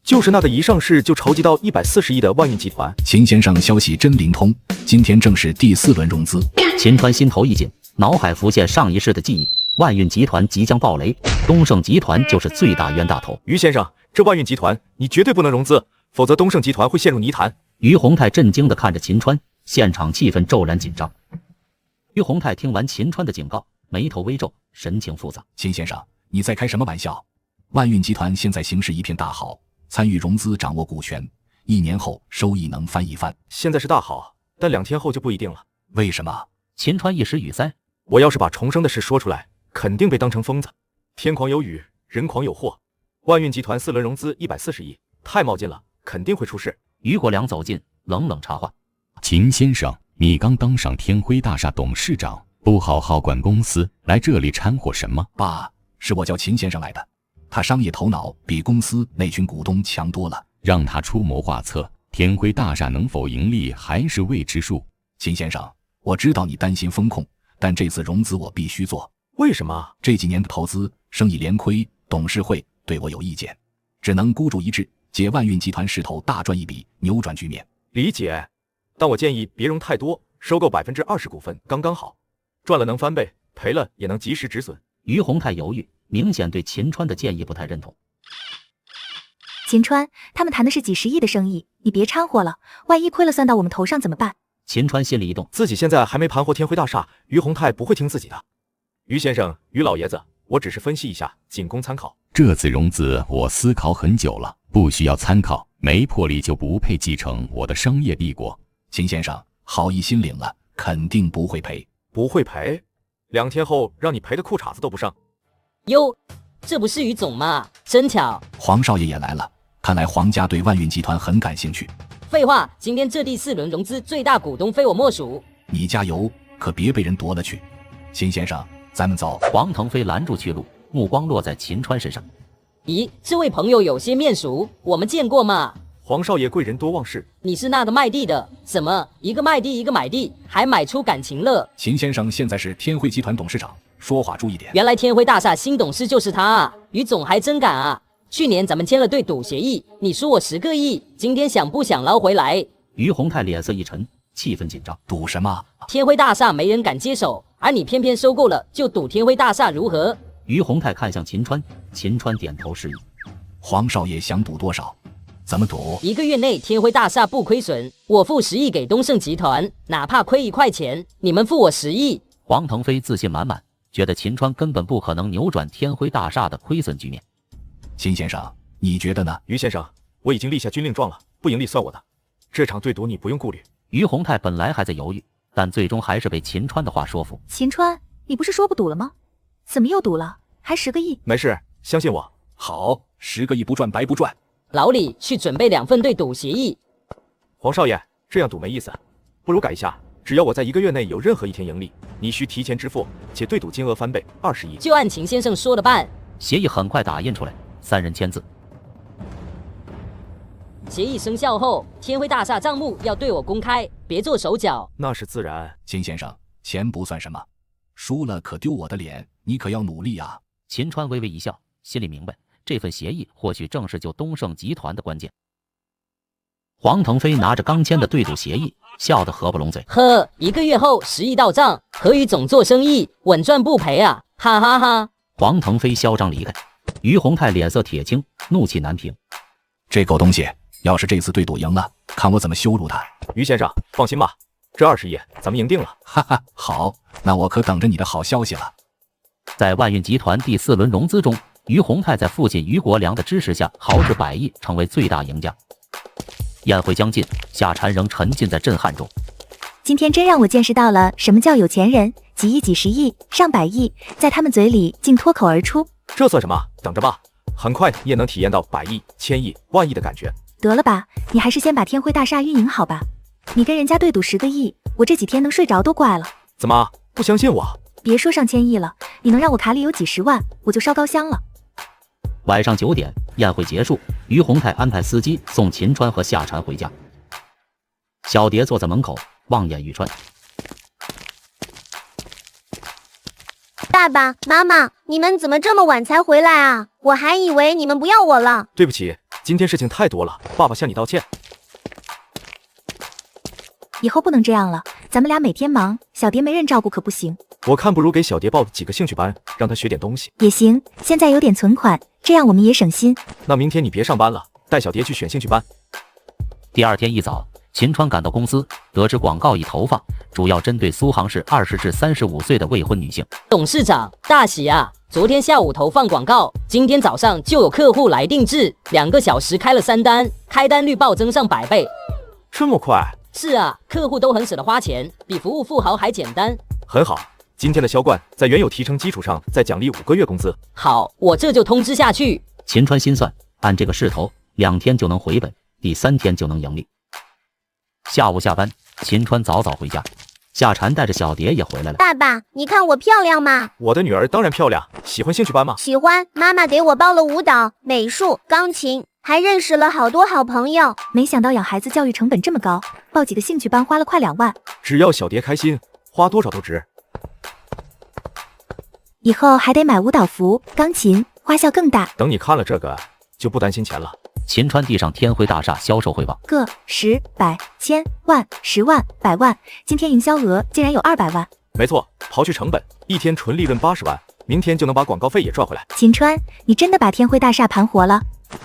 就是那个一上市就筹集到140亿的万运集团。秦先生消息真灵通，今天正是第4轮融资。秦川心头一紧，脑海浮现上一世的记忆，万运集团即将爆雷，东盛集团就是最大冤大头。于先生，这万运集团你绝对不能融资，否则东盛集团会陷入泥潭。于洪泰震惊地看着秦川，现场气氛骤然紧张。于洪泰听完秦川的警告，眉头微皱，神情复杂。秦先生，你在开什么玩笑？万运集团现在形势一片大好，参与融资，掌握股权，1年后收益能翻一番。现在是大好，但2天后就不一定了。为什么？秦川一时语塞。我要是把重生的事说出来，肯定被当成疯子。天狂有雨，人狂有祸。万运集团4轮融资140亿，太冒进了，肯定会出事。于国良走近，冷冷插话：秦先生，你刚当上天辉大厦董事长，不好好管公司，来这里掺和什么？爸，是我叫秦先生来的，他商业头脑比公司那群股东强多了，让他出谋划策，天辉大厦能否盈利还是未知数。秦先生，我知道你担心风控，但这次融资我必须做。为什么？这几年的投资生意连亏，董事会对我有意见，只能孤注一掷，借万运集团势头大赚一笔，扭转局面。理解，但我建议别融太多，收购20%股份刚刚好，赚了能翻倍，赔了也能及时止损。于洪泰犹豫，明显对秦川的建议不太认同。秦川，他们谈的是几10亿的生意，你别掺和了，万一亏了算到我们头上怎么办？秦川心里一动，自己现在还没盘活天辉大厦，于洪泰不会听自己的。于先生，于老爷子，我只是分析一下，仅供参考。这次融资我思考很久了，不需要参考，没魄力就不配继承我的商业帝国。秦先生，好意心领了，肯定不会赔。不会赔？2天后让你赔的裤衩子都不剩。哟，这不是于总吗？真巧。黄少爷也来了，看来黄家对万运集团很感兴趣。废话，今天这第4轮融资最大股东非我莫属。你加油，可别被人夺了去。秦先生，咱们走。黄腾飞拦住去路，目光落在秦川身上。咦，这位朋友有些面熟，我们见过吗？黄少爷贵人多忘事，你是那个卖地的，怎么一个卖地一个买地，还买出感情了？秦先生现在是天辉集团董事长，说话注意点。原来天辉大厦新董事就是他啊，于总还真敢啊！去年咱们签了对赌协议，你输我10个亿，今天想不想捞回来？于洪泰脸色一沉，气氛紧张。赌什么？天辉大厦没人敢接手，而你偏偏收购了，就赌天辉大厦如何？于洪泰看向秦川，秦川点头示意。黄少爷想赌多少？怎么赌？1个月内天辉大厦不亏损，我付10亿给东盛集团，哪怕亏1块钱，你们付我10亿。黄腾飞自信满满，觉得秦川根本不可能扭转天辉大厦的亏损局面。秦先生，你觉得呢？于先生，我已经立下军令状了，不盈利算我的。这场对赌你不用顾虑。于洪泰本来还在犹豫，但最终还是被秦川的话说服。秦川，你不是说不赌了吗？怎么又赌了？还10个亿？没事，相信我。好，10个亿不赚白不赚。老李，去准备2份对赌协议。黄少爷，这样赌没意思，不如改一下，只要我在1个月内有任何一天盈利，你需提前支付，且对赌金额翻倍20亿。就按秦先生说的办。协议很快打印出来，3人签字。协议生效后，天辉大厦账目要对我公开，别做手脚。那是自然。秦先生，钱不算什么，输了可丢我的脸，你可要努力啊。秦川微微一笑，心里明白，这份协议或许正是救东盛集团的关键。黄腾飞拿着刚签的对赌协议，笑得合不拢嘴。呵，1个月后10亿到账，何与总做生意，稳赚不赔啊！哈哈哈。黄腾飞嚣张离开，于洪泰脸色铁青，怒气难平。这狗东西，要是这次对赌赢了，看我怎么羞辱他。于先生，放心吧，这20亿咱们赢定了。哈哈，好，那我可等着你的好消息了。在万运集团第4轮融资中，于洪泰在父亲于国良的支持下豪掷100亿，成为最大赢家。宴会将近，夏蝉仍沉浸在震撼中。今天真让我见识到了什么叫有钱人，几亿、几十亿、上百亿，在他们嘴里竟脱口而出。这算什么？等着吧，很快你也能体验到100亿、1000亿、万亿的感觉。得了吧，你还是先把天辉大厦运营好吧。你跟人家对赌10个亿，我这几天能睡着都怪了。怎么不相信我？别说上千亿了，你能让我卡里有几10万，我就烧高香了。晚上9点，宴会结束，于洪泰安排司机送秦川和夏蝉回家。小蝶坐在门口，望眼欲穿。爸爸妈妈，你们怎么这么晚才回来啊？我还以为你们不要我了。对不起，今天事情太多了，爸爸向你道歉。以后不能这样了，咱们俩每天忙，小蝶没人照顾可不行。我看不如给小蝶报几个兴趣班，让她学点东西。也行，现在有点存款，这样我们也省心。那明天你别上班了，带小蝶去选兴趣班。第二天一早，秦川赶到公司，得知广告已投放，主要针对苏杭市20至35岁的未婚女性。董事长大喜啊！昨天下午投放广告，今天早上就有客户来定制，2个小时开了3单，开单率暴增上100倍。这么快？是啊，客户都很舍得花钱，比服务富豪还简单。很好，今天的销冠在原有提成基础上再奖励5个月工资。好，我这就通知下去。秦川心算，按这个势头，2天就能回本，第3天就能盈利。下午下班，秦川早早回家，夏蝉带着小蝶也回来了。爸爸，你看我漂亮吗？我的女儿当然漂亮，喜欢兴趣班吗？喜欢，妈妈给我报了舞蹈、美术、钢琴，还认识了好多好朋友。没想到养孩子教育成本这么高，报几个兴趣班花了快2万。只要小蝶开心，花多少都值。以后还得买舞蹈服、钢琴，花销更大。等你看了这个，就不担心钱了。秦川递上天辉大厦销售汇报，个10、100、1000、万、10万、100万，今天营销额竟然有200万。没错，刨去成本，一天纯利润80万，明天就能把广告费也赚回来。秦川，你真的把天辉大厦盘活了，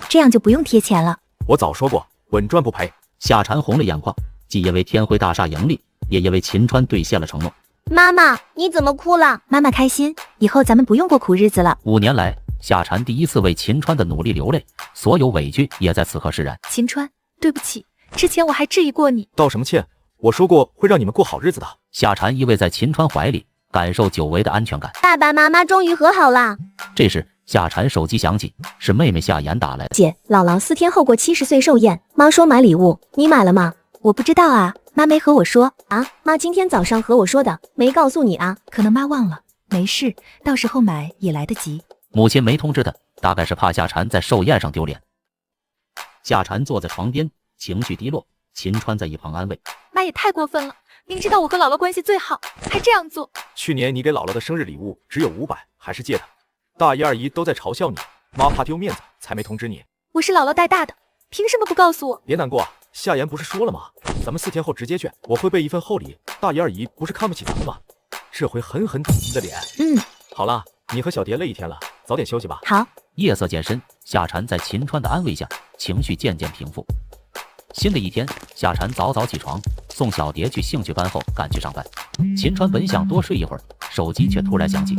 这样就不用贴钱了。我早说过，稳赚不赔。夏蝉红了眼眶，既因为天辉大厦盈利，也因为秦川兑现了承诺。妈妈，你怎么哭了？妈妈开心，以后咱们不用过苦日子了。 5年来，夏蝉第一次为秦川的努力流泪，所有委屈也在此刻释然。秦川，对不起，之前我还质疑过你。道什么歉？我说过会让你们过好日子的。夏蝉依偎在秦川怀里，感受久违的安全感。爸爸妈妈终于和好了。这时，夏蝉手机响起，是妹妹夏妍打来的。姐，姥姥4天后过70岁寿宴，妈说买礼物，你买了吗？我不知道啊，妈没和我说啊。妈今天早上和我说的，没告诉你啊。可能妈忘了，没事，到时候买也来得及。母亲没通知她，大概是怕夏蝉在寿宴上丢脸。夏蝉坐在床边，情绪低落，秦川在一旁安慰：“妈也太过分了，明知道我和姥姥关系最好，还这样做。去年你给姥姥的生日礼物只有500，还是借的。大姨二姨都在嘲笑你，妈怕丢面子，才没通知你。我是姥姥带大的，凭什么不告诉我？别难过，夏言不是说了吗？咱们4天后直接去，我会备一份厚礼。大姨二姨不是看不起咱们吗？这回狠狠捅你的脸。好了，你和小蝶累一天了，早点休息吧。好。夜色渐深，夏蝉在秦川的安慰下，情绪渐渐平复。新的一天，夏蝉早早起床，送小蝶去兴趣班后赶去上班。秦川本想多睡一会儿，手机却突然响起。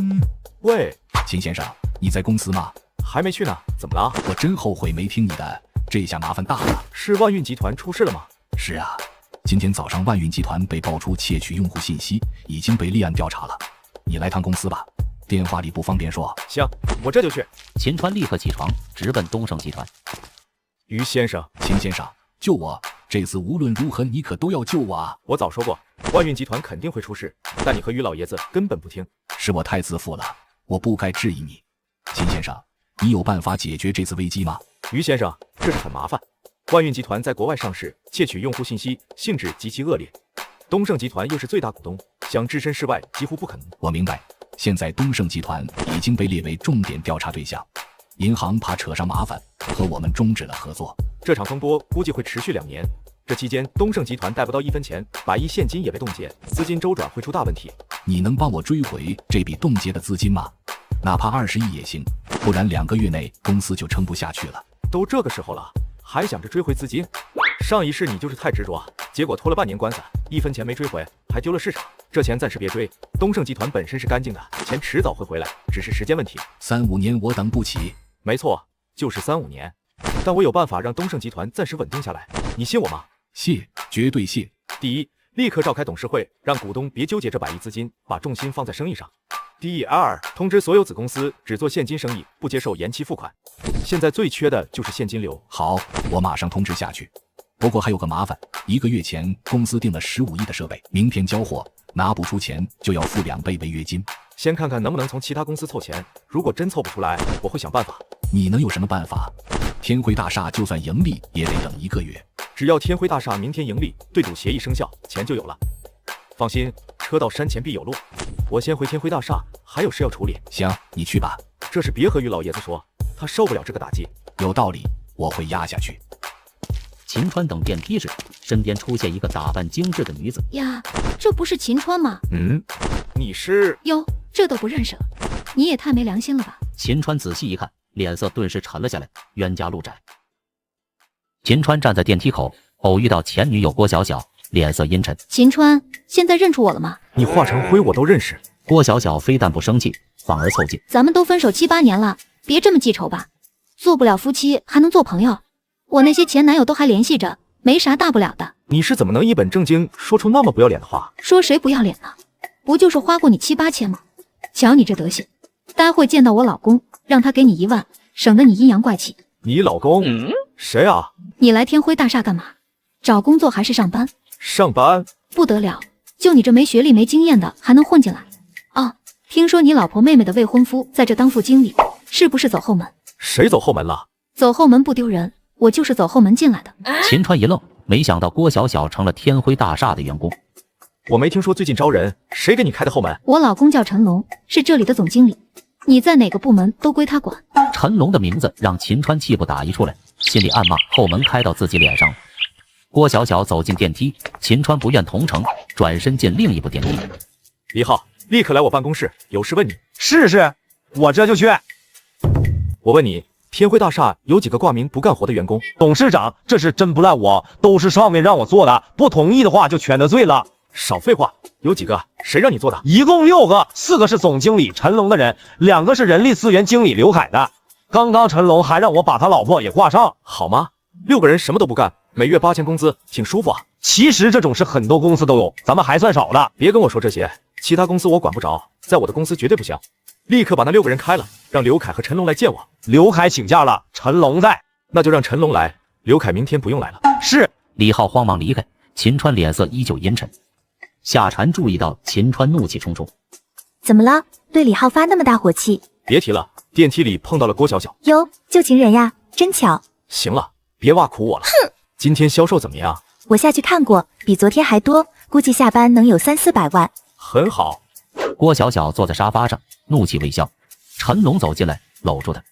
喂，秦先生，你在公司吗？还没去呢，怎么了？我真后悔没听你的，这下麻烦大了。是万运集团出事了吗？是啊，今天早上万运集团被爆出窃取用户信息，已经被立案调查了。你来趟公司吧，电话里不方便说。行，我这就去。秦川立刻起床，直奔东盛集团。于先生，秦先生，救我！这次无论如何你可都要救我啊！我早说过，万运集团肯定会出事，但你和于老爷子根本不听。是我太自负了，我不该质疑你。秦先生，你有办法解决这次危机吗？于先生，这是很麻烦。万运集团在国外上市，窃取用户信息，性质极其恶劣。东盛集团又是最大股东，想置身事外几乎不可能。我明白，现在东盛集团已经被列为重点调查对象，银行怕扯上麻烦，和我们终止了合作。这场风波估计会持续2年，这期间东盛集团贷不到1分钱，100亿现金也被冻结，资金周转会出大问题。你能帮我追回这笔冻结的资金吗？哪怕20亿也行，不然2个月内公司就撑不下去了。都这个时候了，还想着追回资金？上一世你就是太执着，结果拖了半年官司，1分钱没追回，还丢了市场。这钱暂时别追，东盛集团本身是干净的，钱迟早会回来，只是时间问题。3、5年我等不起。没错，就是3、5年。但我有办法让东盛集团暂时稳定下来，你信我吗？谢，绝对谢。第一，立刻召开董事会，让股东别纠结这100亿资金，把重心放在生意上。第二，通知所有子公司只做现金生意，不接受延期付款。现在最缺的就是现金流。好，我马上通知下去。不过还有个麻烦，1个月前公司订了15亿的设备，明天交货，拿不出钱就要付2倍违约金。先看看能不能从其他公司凑钱，如果真凑不出来，我会想办法。你能有什么办法？天辉大厦就算盈利也得等1个月。只要天辉大厦明天盈利，对赌协议生效，钱就有了。放心，车到山前必有路。我先回天辉大厦，还有事要处理。行，你去吧。这事别和于老爷子说，他受不了这个打击。有道理，我会压下去。秦川等电梯时，身边出现一个打扮精致的女子。呀，这不是秦川吗？你是？哟，这都不认识了，你也太没良心了吧！秦川仔细一看，脸色顿时沉了下来。冤家路窄。秦川站在电梯口，偶遇到前女友郭小小，脸色阴沉。秦川，现在认出我了吗？你化成灰我都认识。郭小小非但不生气，反而凑近。咱们都分手7、8年了，别这么记仇吧。做不了夫妻还能做朋友？我那些前男友都还联系着，没啥大不了的。你是怎么能一本正经说出那么不要脸的话？说谁不要脸呢？不就是花过你7、8千吗？瞧你这德行，待会见到我老公，让他给你1万，省得你阴阳怪气。你老公？谁啊？你来天辉大厦干嘛？找工作还是上班？上班？不得了，就你这没学历没经验的还能混进来？哦，听说你老婆妹妹的未婚夫在这当副经理，是不是走后门？谁走后门了？走后门不丢人，我就是走后门进来的。秦川一愣，没想到郭小小成了天辉大厦的员工。我没听说最近招人，谁给你开的后门？我老公叫陈龙，是这里的总经理，你在哪个部门都归他管。陈龙的名字让秦川气不打一处来，心里暗骂后门开到自己脸上。郭小小走进电梯，秦川不愿同乘，转身进另一部电梯。李浩，立刻来我办公室，有事问你。是，我这就去。我问你，天辉大厦有几个挂名不干活的员工？董事长，这是真不赖我，都是上面让我做的，不同意的话就全得罪了。少废话，有几个？谁让你做的？一共6个，4个是总经理陈龙的人，2个是人力资源经理刘凯的。刚刚陈龙还让我把他老婆也挂上，好吗？6个人什么都不干，每月8000工资，挺舒服啊。其实这种事很多公司都有，咱们还算少的。别跟我说这些，其他公司我管不着，在我的公司绝对不行。立刻把那6个人开了，让刘凯和陈龙来见我。刘凯请假了，陈龙在，那就让陈龙来，刘凯明天不用来了。是。李浩慌忙离开，秦川脸色依旧阴沉。夏蝉注意到秦川怒气冲冲，怎么了？对李浩发那么大火气？别提了，电梯里碰到了郭小小。哟，旧情人呀，真巧。行了，别挖苦我了。哼，今天销售怎么样？我下去看过，比昨天还多，估计下班能有3、400万。很好。郭小小坐在沙发上，怒气未消。陈龙走进来，搂住他。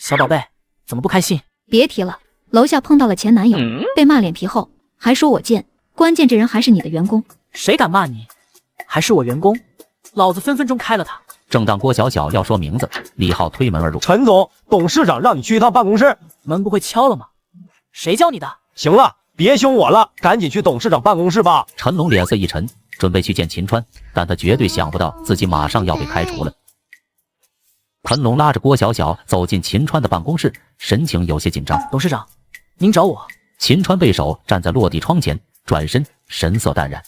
小宝贝，怎么不开心？别提了，楼下碰到了前男友，被骂脸皮厚，还说我贱。关键这人还是你的员工。谁敢骂你？还是我员工？老子分分钟开了他！正当郭小小要说名字，李浩推门而入。陈总，董事长让你去一趟办公室。门不会敲了吗？谁教你的？行了，别凶我了，赶紧去董事长办公室吧。陈龙脸色一沉，准备去见秦川，但他绝对想不到自己马上要被开除了。陈龙拉着郭小小走进秦川的办公室，神情有些紧张。董事长，您找我。秦川背手站在落地窗前，转身神色淡然。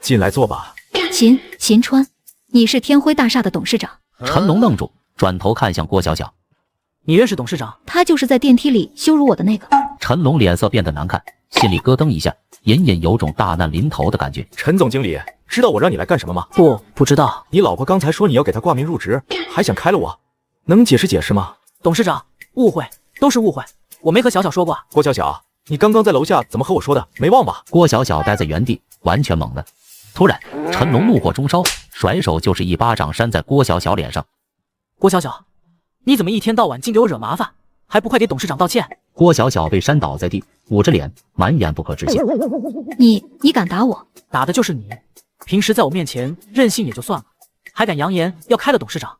进来坐吧。秦川，你是天辉大厦的董事长？陈龙愣住，转头看向郭小小。你认识董事长？他就是在电梯里羞辱我的那个。陈龙脸色变得难看，心里咯噔一下，隐隐有种大难临头的感觉。陈总经理，知道我让你来干什么吗？不知道。你老婆刚才说你要给她挂名入职，还想开了我，能解释解释吗？董事长，误会，都是误会，我没和小小说过。郭小小，你刚刚在楼下怎么和我说的？没忘吧？郭小小呆在原地，完全懵了。突然，陈龙怒火中烧，甩手就是一巴掌扇在郭小小脸上。郭小小，你怎么一天到晚净给我惹麻烦，还不快给董事长道歉？郭小小被扇倒在地，捂着脸，满眼不可置信。你敢打我？打的就是你。平时在我面前任性也就算了，还敢扬言要开了董事长，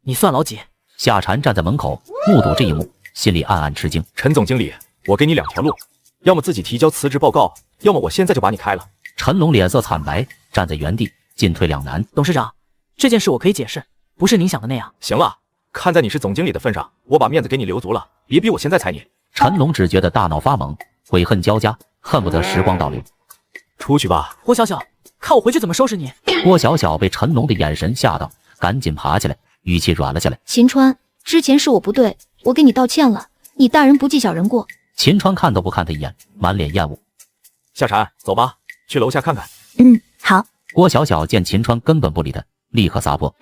你算老几？夏蝉站在门口目睹这一幕，心里暗暗吃惊。陈总经理，我给你两条路，要么自己提交辞职报告，要么我现在就把你开了。陈龙脸色惨白，站在原地，进退两难。董事长，这件事我可以解释，不是您想的那样。行了，看在你是总经理的份上，我把面子给你留足了，别逼我现在裁你。陈龙只觉得大脑发懵，悔恨交加，恨不得时光倒流。出去吧。郭小小，看我回去怎么收拾你。郭小小被陈龙的眼神吓到，赶紧爬起来，语气软了下来。秦川，之前是我不对，我给你道歉了，你大人不计小人过。秦川看都不看他一眼，满脸厌恶。夏蝉，走吧，去楼下看看。好。郭小小见秦川根本不理他，立刻撒泼。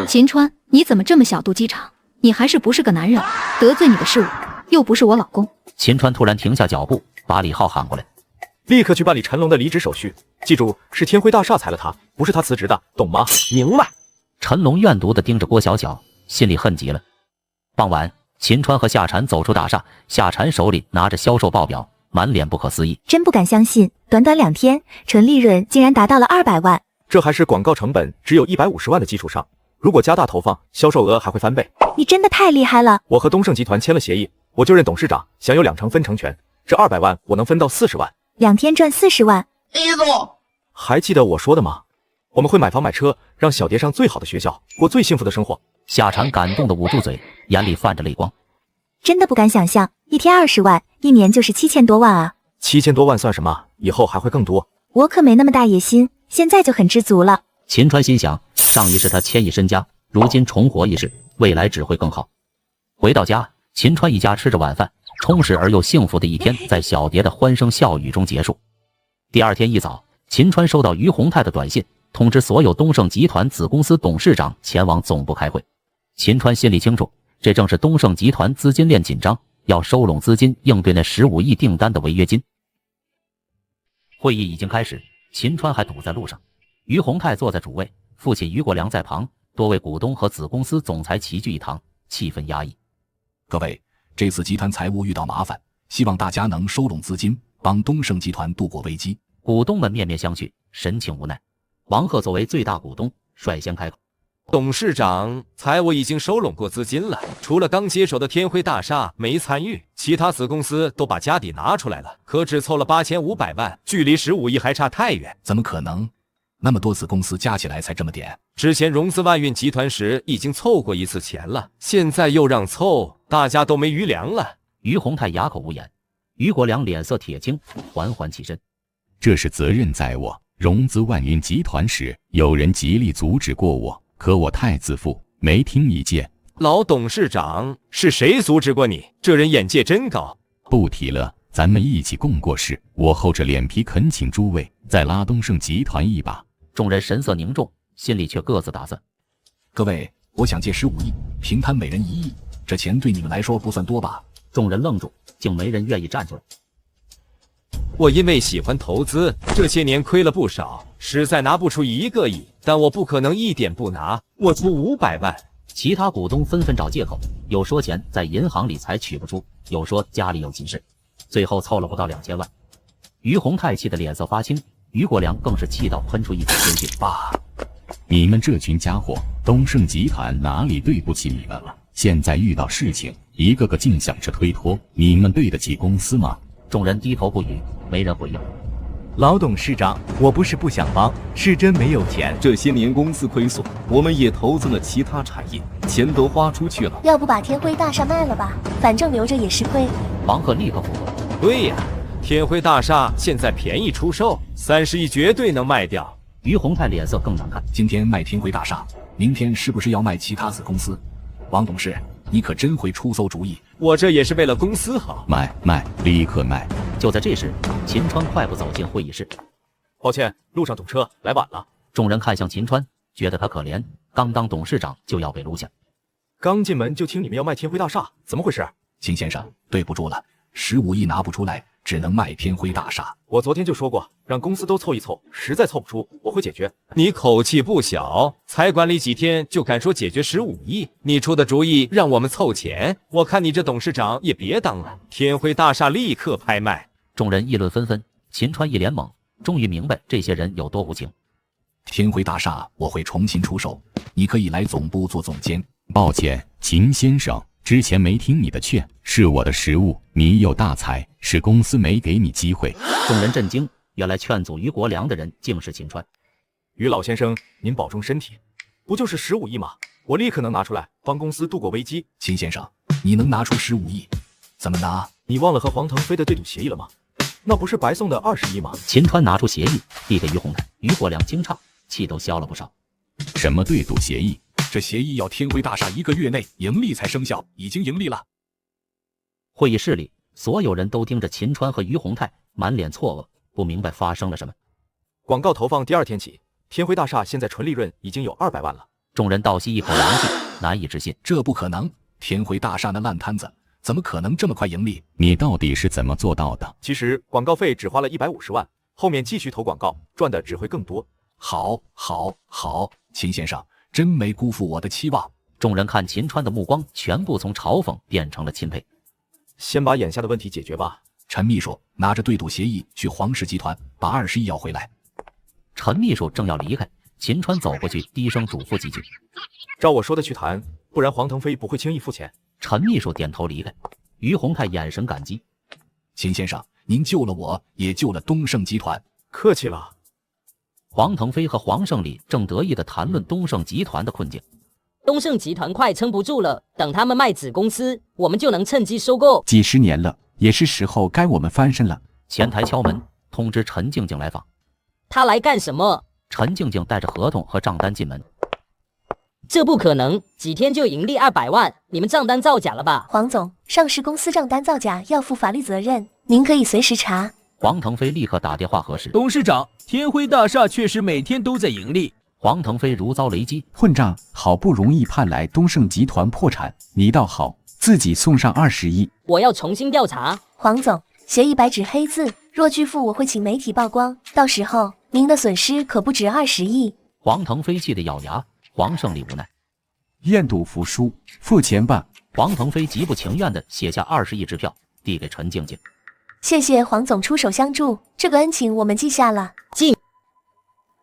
秦川，你怎么这么小肚鸡肠？你还是不是个男人？得罪你的是我，又不是我老公。秦川突然停下脚步，把李浩喊过来，立刻去办理陈龙的离职手续。记住，是天辉大厦裁了他，不是他辞职的，懂吗？明白。陈龙怨毒地盯着郭小小，心里恨极了。傍晚，秦川和夏蝉走出大厦，夏蝉手里拿着销售报表，满脸不可思议。真不敢相信，短短2天，纯利润竟然达到了200万。这还是广告成本只有150万的基础上，如果加大投放，销售额还会翻倍。你真的太厉害了！我和东盛集团签了协议，我就任董事长，享有2成分成权，这200万我能分到40万。2天赚40万。还记得我说的吗？我们会买房买车，让小蝶上最好的学校，过最幸福的生活。夏蝉感动地捂住嘴，眼里泛着泪光。真的不敢想象，1天20万，1年就是7000多万啊！7000多万算什么？以后还会更多。我可没那么大野心，现在就很知足了。秦川心想，上一世他千亿身家，如今重活一世，未来只会更好。回到家，秦川一家吃着晚饭，充实而又幸福的一天在小蝶的欢声笑语中结束。第二天一早，秦川收到于洪泰的短信，通知所有东盛集团子公司董事长前往总部开会。秦川心里清楚，这正是东盛集团资金链紧张，要收拢资金应对那15亿订单的违约金。会议已经开始，秦川还堵在路上。于洪泰坐在主位，父亲于国良在旁，多位股东和子公司总裁齐聚一堂，气氛压抑。各位，这次集团财务遇到麻烦，希望大家能收拢资金，帮东盛集团度过危机。股东们面面相觑，神情无奈。王鹤作为最大股东，率先开口。董事长，财务已经收拢过资金了，除了刚接手的天辉大厦没参与，其他子公司都把家底拿出来了，可只凑了8500万，距离15亿还差太远。怎么可能？那么多子公司加起来才这么点。之前融资万运集团时已经凑过一次钱了，现在又让凑，大家都没余粮了。于洪泰哑口无言，于国良脸色铁青，缓缓起身。这是责任在我。融资万运集团时，有人极力阻止过我，可我太自负，没听意见。老董事长，是谁阻止过你？这人眼界真高。不提了，咱们一起共过事。我厚着脸皮恳请诸位再拉东盛集团一把。众人神色凝重，心里却各自打算。各位，我想借15亿，平摊每人1亿，这钱对你们来说不算多吧？众人愣住，竟没人愿意站出来。我因为喜欢投资，这些年亏了不少，实在拿不出1个亿，但我不可能一点不拿，我出500万，其他股东纷纷找借口，有说钱在银行里才取不出，有说家里有急事，最后凑了不到2000万。于洪泰气得脸色发青，于国良更是气到喷出一口鲜血。爸，你们这群家伙，东盛集团哪里对不起你们了？现在遇到事情，一个个净想着推脱，你们对得起公司吗？众人低头不语，没人回应。老董事长，我不是不想帮，是真没有钱。这些年公司亏损，我们也投资了其他产业，钱都花出去了。要不把天辉大厦卖了吧，反正留着也是亏。王鹤立刻附和。对呀，天辉大厦现在便宜出售，30亿绝对能卖掉。于洪泰脸色更难看。今天卖天辉大厦，明天是不是要卖其他子公司？王董事，你可真会出馊主意。我这也是为了公司好。卖，立刻卖！就在这时，秦川快步走进会议室。抱歉，路上堵车，来晚了。众人看向秦川，觉得他可怜，刚当董事长就要被撸下。刚进门就听你们要卖天辉大厦，怎么回事？秦先生，对不住了，15亿拿不出来，只能卖天辉大厦。我昨天就说过，让公司都凑一凑，实在凑不出，我会解决。你口气不小，才管理几天就敢说解决15亿？你出的主意让我们凑钱，我看你这董事长也别当了。天辉大厦立刻拍卖。众人议论纷纷，秦川一脸懵，终于明白这些人有多无情。天辉大厦我会重新出售，你可以来总部做总监。抱歉，秦先生，之前没听你的劝，是我的失误。你有大才，是公司没给你机会。众人震惊，原来劝阻于国良的人竟是秦川。于老先生，您保重身体。不就是15亿吗？我立刻能拿出来，帮公司度过危机。秦先生，你能拿出15亿？怎么拿？你忘了和黄腾飞的对赌协议了吗？那不是白送的20亿吗？秦川拿出协议递给于洪泰，于国良惊诧，气都消了不少。什么对赌协议？这协议要天辉大厦1个月内盈利才生效，已经盈利了。会议室里，所有人都盯着秦川和于洪泰，满脸错愕，不明白发生了什么。广告投放第2天起，天辉大厦现在纯利润已经有200万了。众人倒吸一口凉气，难以置信。这不可能，天辉大厦那烂摊子怎么可能这么快盈利？你到底是怎么做到的？其实广告费只花了150万，后面继续投广告，赚的只会更多。好，秦先生真没辜负我的期望。众人看秦川的目光全部从嘲讽变成了钦佩。先把眼下的问题解决吧。陈秘书拿着对赌协议去黄氏集团，把20亿要回来。陈秘书正要离开，秦川走过去，低声嘱咐几句：“照我说的去谈，不然黄腾飞不会轻易付钱。”陈秘书点头离开。于洪泰眼神感激：“秦先生，您救了我，也救了东盛集团。”客气了。黄腾飞和黄胜礼正得意地谈论东盛集团的困境。东盛集团快撑不住了，等他们卖子公司，我们就能趁机收购。几十年了，也是时候该我们翻身了。前台敲门，通知陈静静来访。他来干什么？陈静静带着合同和账单进门。这不可能，几天就盈利200万，你们账单造假了吧？黄总，上市公司账单造假要负法律责任，您可以随时查。黄腾飞立刻打电话核实。董事长，天辉大厦确实每天都在盈利。黄腾飞如遭雷击，混账！好不容易盼来东盛集团破产，你倒好，自己送上20亿。我要重新调查。黄总，协议白纸黑字，若拒付我会请媒体曝光，到时候您的损失可不止20亿。黄腾飞气得咬牙，黄胜利无奈，愿赌服输，付钱吧。黄腾飞极不情愿地写下20亿支票，递给陈静静。谢谢黄总出手相助，这个恩情我们记下了。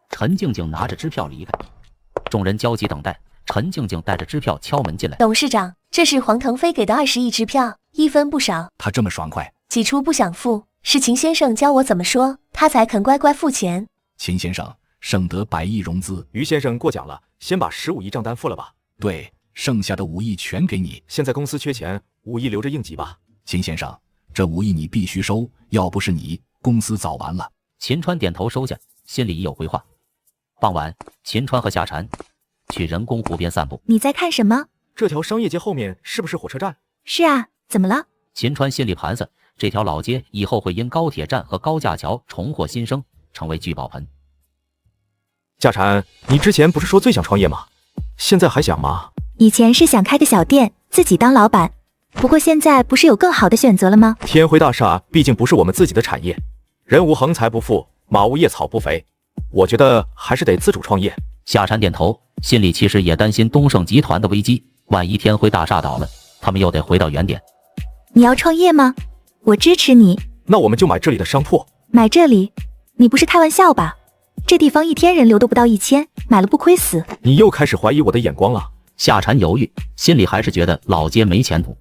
陈静静拿着支票离开，众人焦急等待。陈静静带着支票敲门进来。董事长，这是黄腾飞给的20亿支票，1分不少。他这么爽快？起初不想付，是秦先生教我怎么说，他才肯乖乖付钱。秦先生，省得100亿融资。于先生过奖了，先把15亿账单付了吧。对，剩下的5亿全给你。现在公司缺钱，5亿留着应急吧。秦先生，这5亿你必须收，要不是你，公司早完了。秦川点头收下，心里已有规划。傍晚，秦川和夏蝉去人工湖边散步。你在看什么？这条商业街后面是不是火车站？是啊，怎么了？秦川心里盘算，这条老街以后会因高铁站和高架桥重获新生，成为聚宝盆。夏蝉，你之前不是说最想创业吗？现在还想吗？以前是想开个小店，自己当老板，不过现在不是有更好的选择了吗？天辉大厦毕竟不是我们自己的产业，人无横财不富，马无夜草不肥。我觉得还是得自主创业。夏蝉点头，心里其实也担心东盛集团的危机，万一天辉大厦倒了，他们又得回到原点。你要创业吗？我支持你。那我们就买这里的商铺。买这里？你不是开玩笑吧？这地方一天人流都不到1000，买了不亏死。你又开始怀疑我的眼光了。夏蝉犹豫，心里还是觉得老街没前途。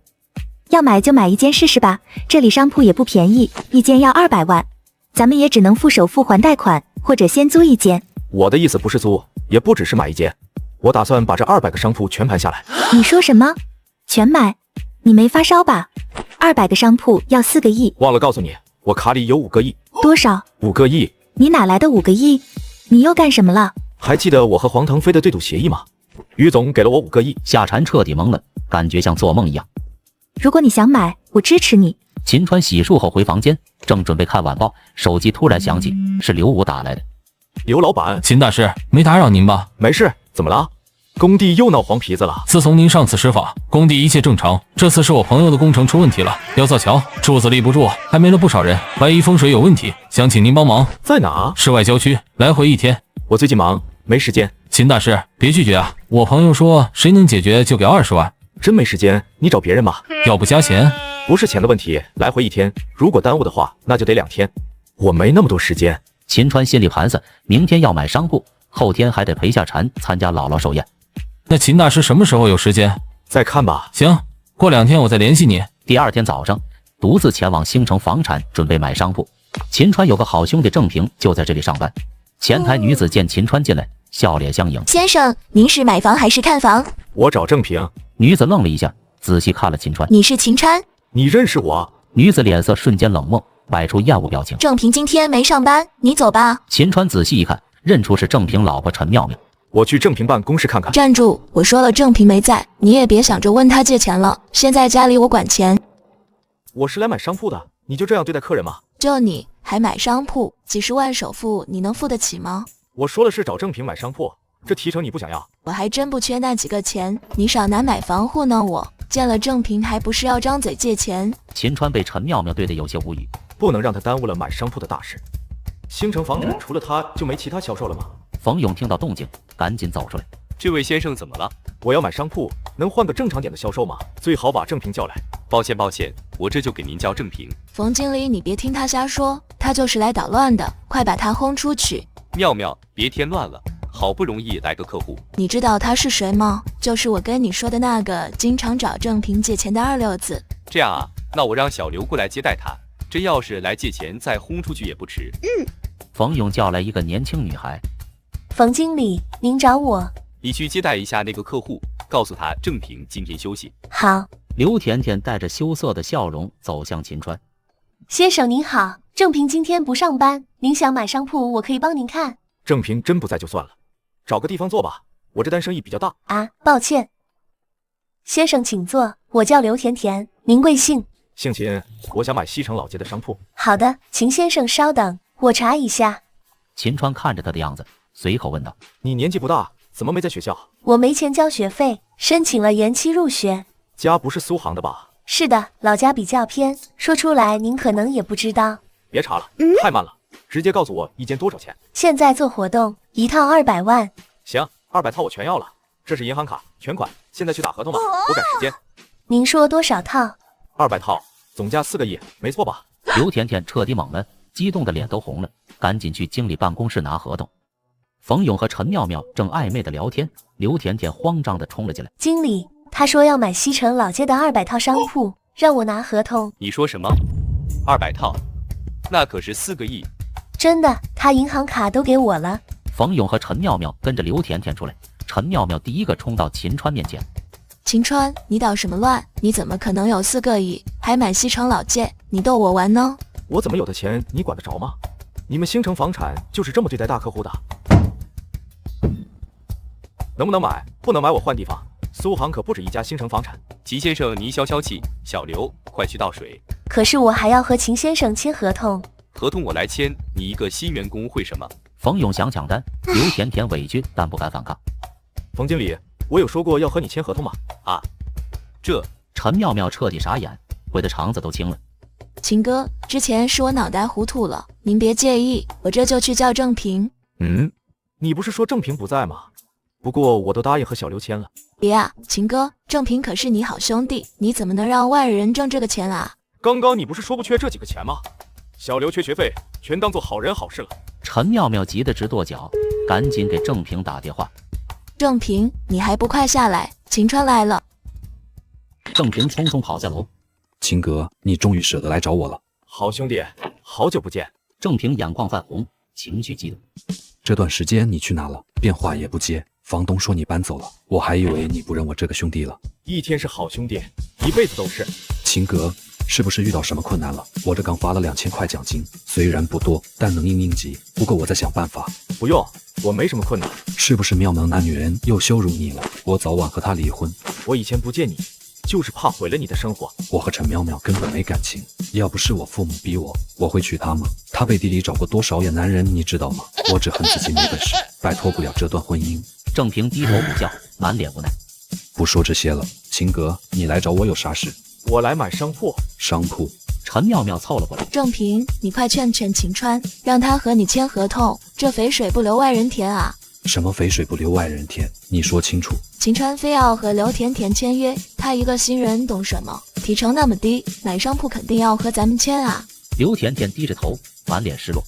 要买就买一间试试吧，这里商铺也不便宜，一间要200万，咱们也只能付首付还贷款，或者先租一间。我的意思不是租，也不只是买一间，我打算把这200个商铺全盘下来。你说什么？全买？你没发烧吧？200个商铺要4个亿。忘了告诉你，我卡里有5个亿。多少？5个亿。你哪来的5个亿？你又干什么了？还记得我和黄腾飞的对赌协议吗？于总给了我5个亿。夏蝉彻底懵了，感觉像做梦一样。如果你想买，我支持你。秦川洗漱后回房间，正准备看晚报，手机突然响起，是刘武打来的。刘老板，秦大师，没打扰您吧？没事，怎么了？工地又闹黄皮子了。自从您上次施法，工地一切正常。这次是我朋友的工程出问题了，要造桥，柱子立不住，还没了不少人，怀疑风水有问题，想请您帮忙。在哪？市外郊区，来回1天。我最近忙，没时间。秦大师，别拒绝啊！我朋友说，谁能解决就给20万。真没时间，你找别人吧。要不加钱？不是钱的问题，来回1天，如果耽误的话，那就得2天。我没那么多时间。秦川心里盘算，明天要买商铺，后天还得陪夏蝉参加姥姥寿宴。那秦大师什么时候有时间？再看吧。行，过2天我再联系你。第2天早上，独自前往星城房产准备买商铺。秦川有个好兄弟郑平就在这里上班。前台女子见秦川进来，笑脸相迎。先生，您是买房还是看房？我找郑平。女子愣了一下，仔细看了秦川。你是秦川？你认识我？女子脸色瞬间冷漠，摆出厌恶表情。郑平今天没上班，你走吧。秦川仔细一看，认出是郑平老婆陈妙妙。我去郑平办公室看看。站住！我说了，郑平没在，你也别想着问他借钱了。现在家里我管钱。我是来买商铺的，你就这样对待客人吗？就你还买商铺，几十万首付，你能付得起吗？我说了是找郑平买商铺，这提成你不想要？我还真不缺那几个钱，你少拿买房糊弄我。见了郑平还不是要张嘴借钱？秦川被陈妙妙对得有些无语，不能让他耽误了买商铺的大事。星城房产除了他就没其他销售了吗？冯勇听到动静，赶紧走出来。这位先生怎么了？我要买商铺，能换个正常点的销售吗？最好把郑平叫来。抱歉，我这就给您叫郑平。冯经理，你别听他瞎说，他就是来捣乱的，快把他轰出去。妙妙，别添乱了，好不容易来个客户。你知道他是谁吗？就是我跟你说的那个经常找郑平借钱的二流子。这样啊，那我让小刘过来接待他，真要是来借钱再轰出去也不迟。冯勇叫来一个年轻女孩。冯经理，您找我？你去接待一下那个客户，告诉他郑平今天休息。好。刘甜甜带着羞涩的笑容走向秦川。先生您好，郑平今天不上班，您想买商铺，我可以帮您看。郑平真不在就算了，找个地方坐吧，我这单生意比较大。啊，抱歉。先生请坐，我叫刘甜甜，您贵姓？姓秦，我想买西城老街的商铺。好的，秦先生稍等，我查一下。秦川看着他的样子，随口问道：你年纪不大，怎么没在学校？我没钱交学费，申请了延期入学。家不是苏杭的吧？是的，老家比较偏，说出来您可能也不知道。别查了，太慢了，直接告诉我一间多少钱。现在做活动，一套200万。行，200套我全要了，这是银行卡全款，现在去打合同吧，我赶时间。您说多少套？200套，总价4个亿，没错吧？刘甜甜彻底懵了，激动的脸都红了，赶紧去经理办公室拿合同。冯勇和陈妙妙正暧昧的聊天，刘甜甜慌张的冲了进来。经理，他说要买西城老街的200套商铺，让我拿合同。你说什么？200套？那可是4个亿。真的，他银行卡都给我了。冯勇和陈妙妙跟着刘甜甜出来，陈妙妙第一个冲到秦川面前。秦川，你捣什么乱？你怎么可能有4个亿，还买西城老街？你逗我玩呢？我怎么有的钱你管得着吗？你们星城房产就是这么对待大客户的？能不能买？不能买我换地方。苏杭可不止一家星城房产。秦先生，您消消气。小刘，快去倒水。可是我还要和秦先生签合同。合同我来签，你一个新员工会什么？冯勇想抢单，刘甜甜委屈但不敢反抗。冯经理，我有说过要和你签合同吗？啊，这陈妙妙彻底傻眼，悔得肠子都青了。秦哥，之前是我脑袋糊涂了，您别介意，我这就去叫郑平。你不是说郑平不在吗？不过我都答应和小刘签了。别啊，秦哥，郑平可是你好兄弟，你怎么能让外人挣这个钱啊？刚刚你不是说不缺这几个钱吗？小刘缺学费，全当做好人好事了。陈妙妙急得直跺脚，赶紧给郑平打电话。郑平，你还不快下来，秦川来了。郑平匆匆跑下楼。秦哥，你终于舍得来找我了。好兄弟，好久不见。郑平眼眶泛红，情绪激动。这段时间你去哪了？电话也不接，房东说你搬走了，我还以为你不认我这个兄弟了。一天是好兄弟，一辈子都是。秦哥，是不是遇到什么困难了？我这刚发了2000块奖金，虽然不多，但能应急。不过我在想办法。不用，我没什么困难。是不是妙妙那女人又羞辱你了？我早晚和她离婚。我以前不见你，就是怕毁了你的生活。我和陈妙妙根本没感情，要不是我父母逼我，我会娶她吗？她背地里找过多少野男人，你知道吗？我只恨自己没本事，摆脱不了这段婚姻。郑平低头不笑，满脸无奈。不说这些了，秦哥，你来找我有啥事？我来买商铺。商铺？陈妙妙凑了过来。郑平，你快劝劝秦川，让他和你签合同，这肥水不流外人田啊！什么肥水不流外人田？你说清楚。秦川非要和刘甜甜签约，他一个新人懂什么？提成那么低，买商铺肯定要和咱们签啊！刘甜甜低着头，满脸失落。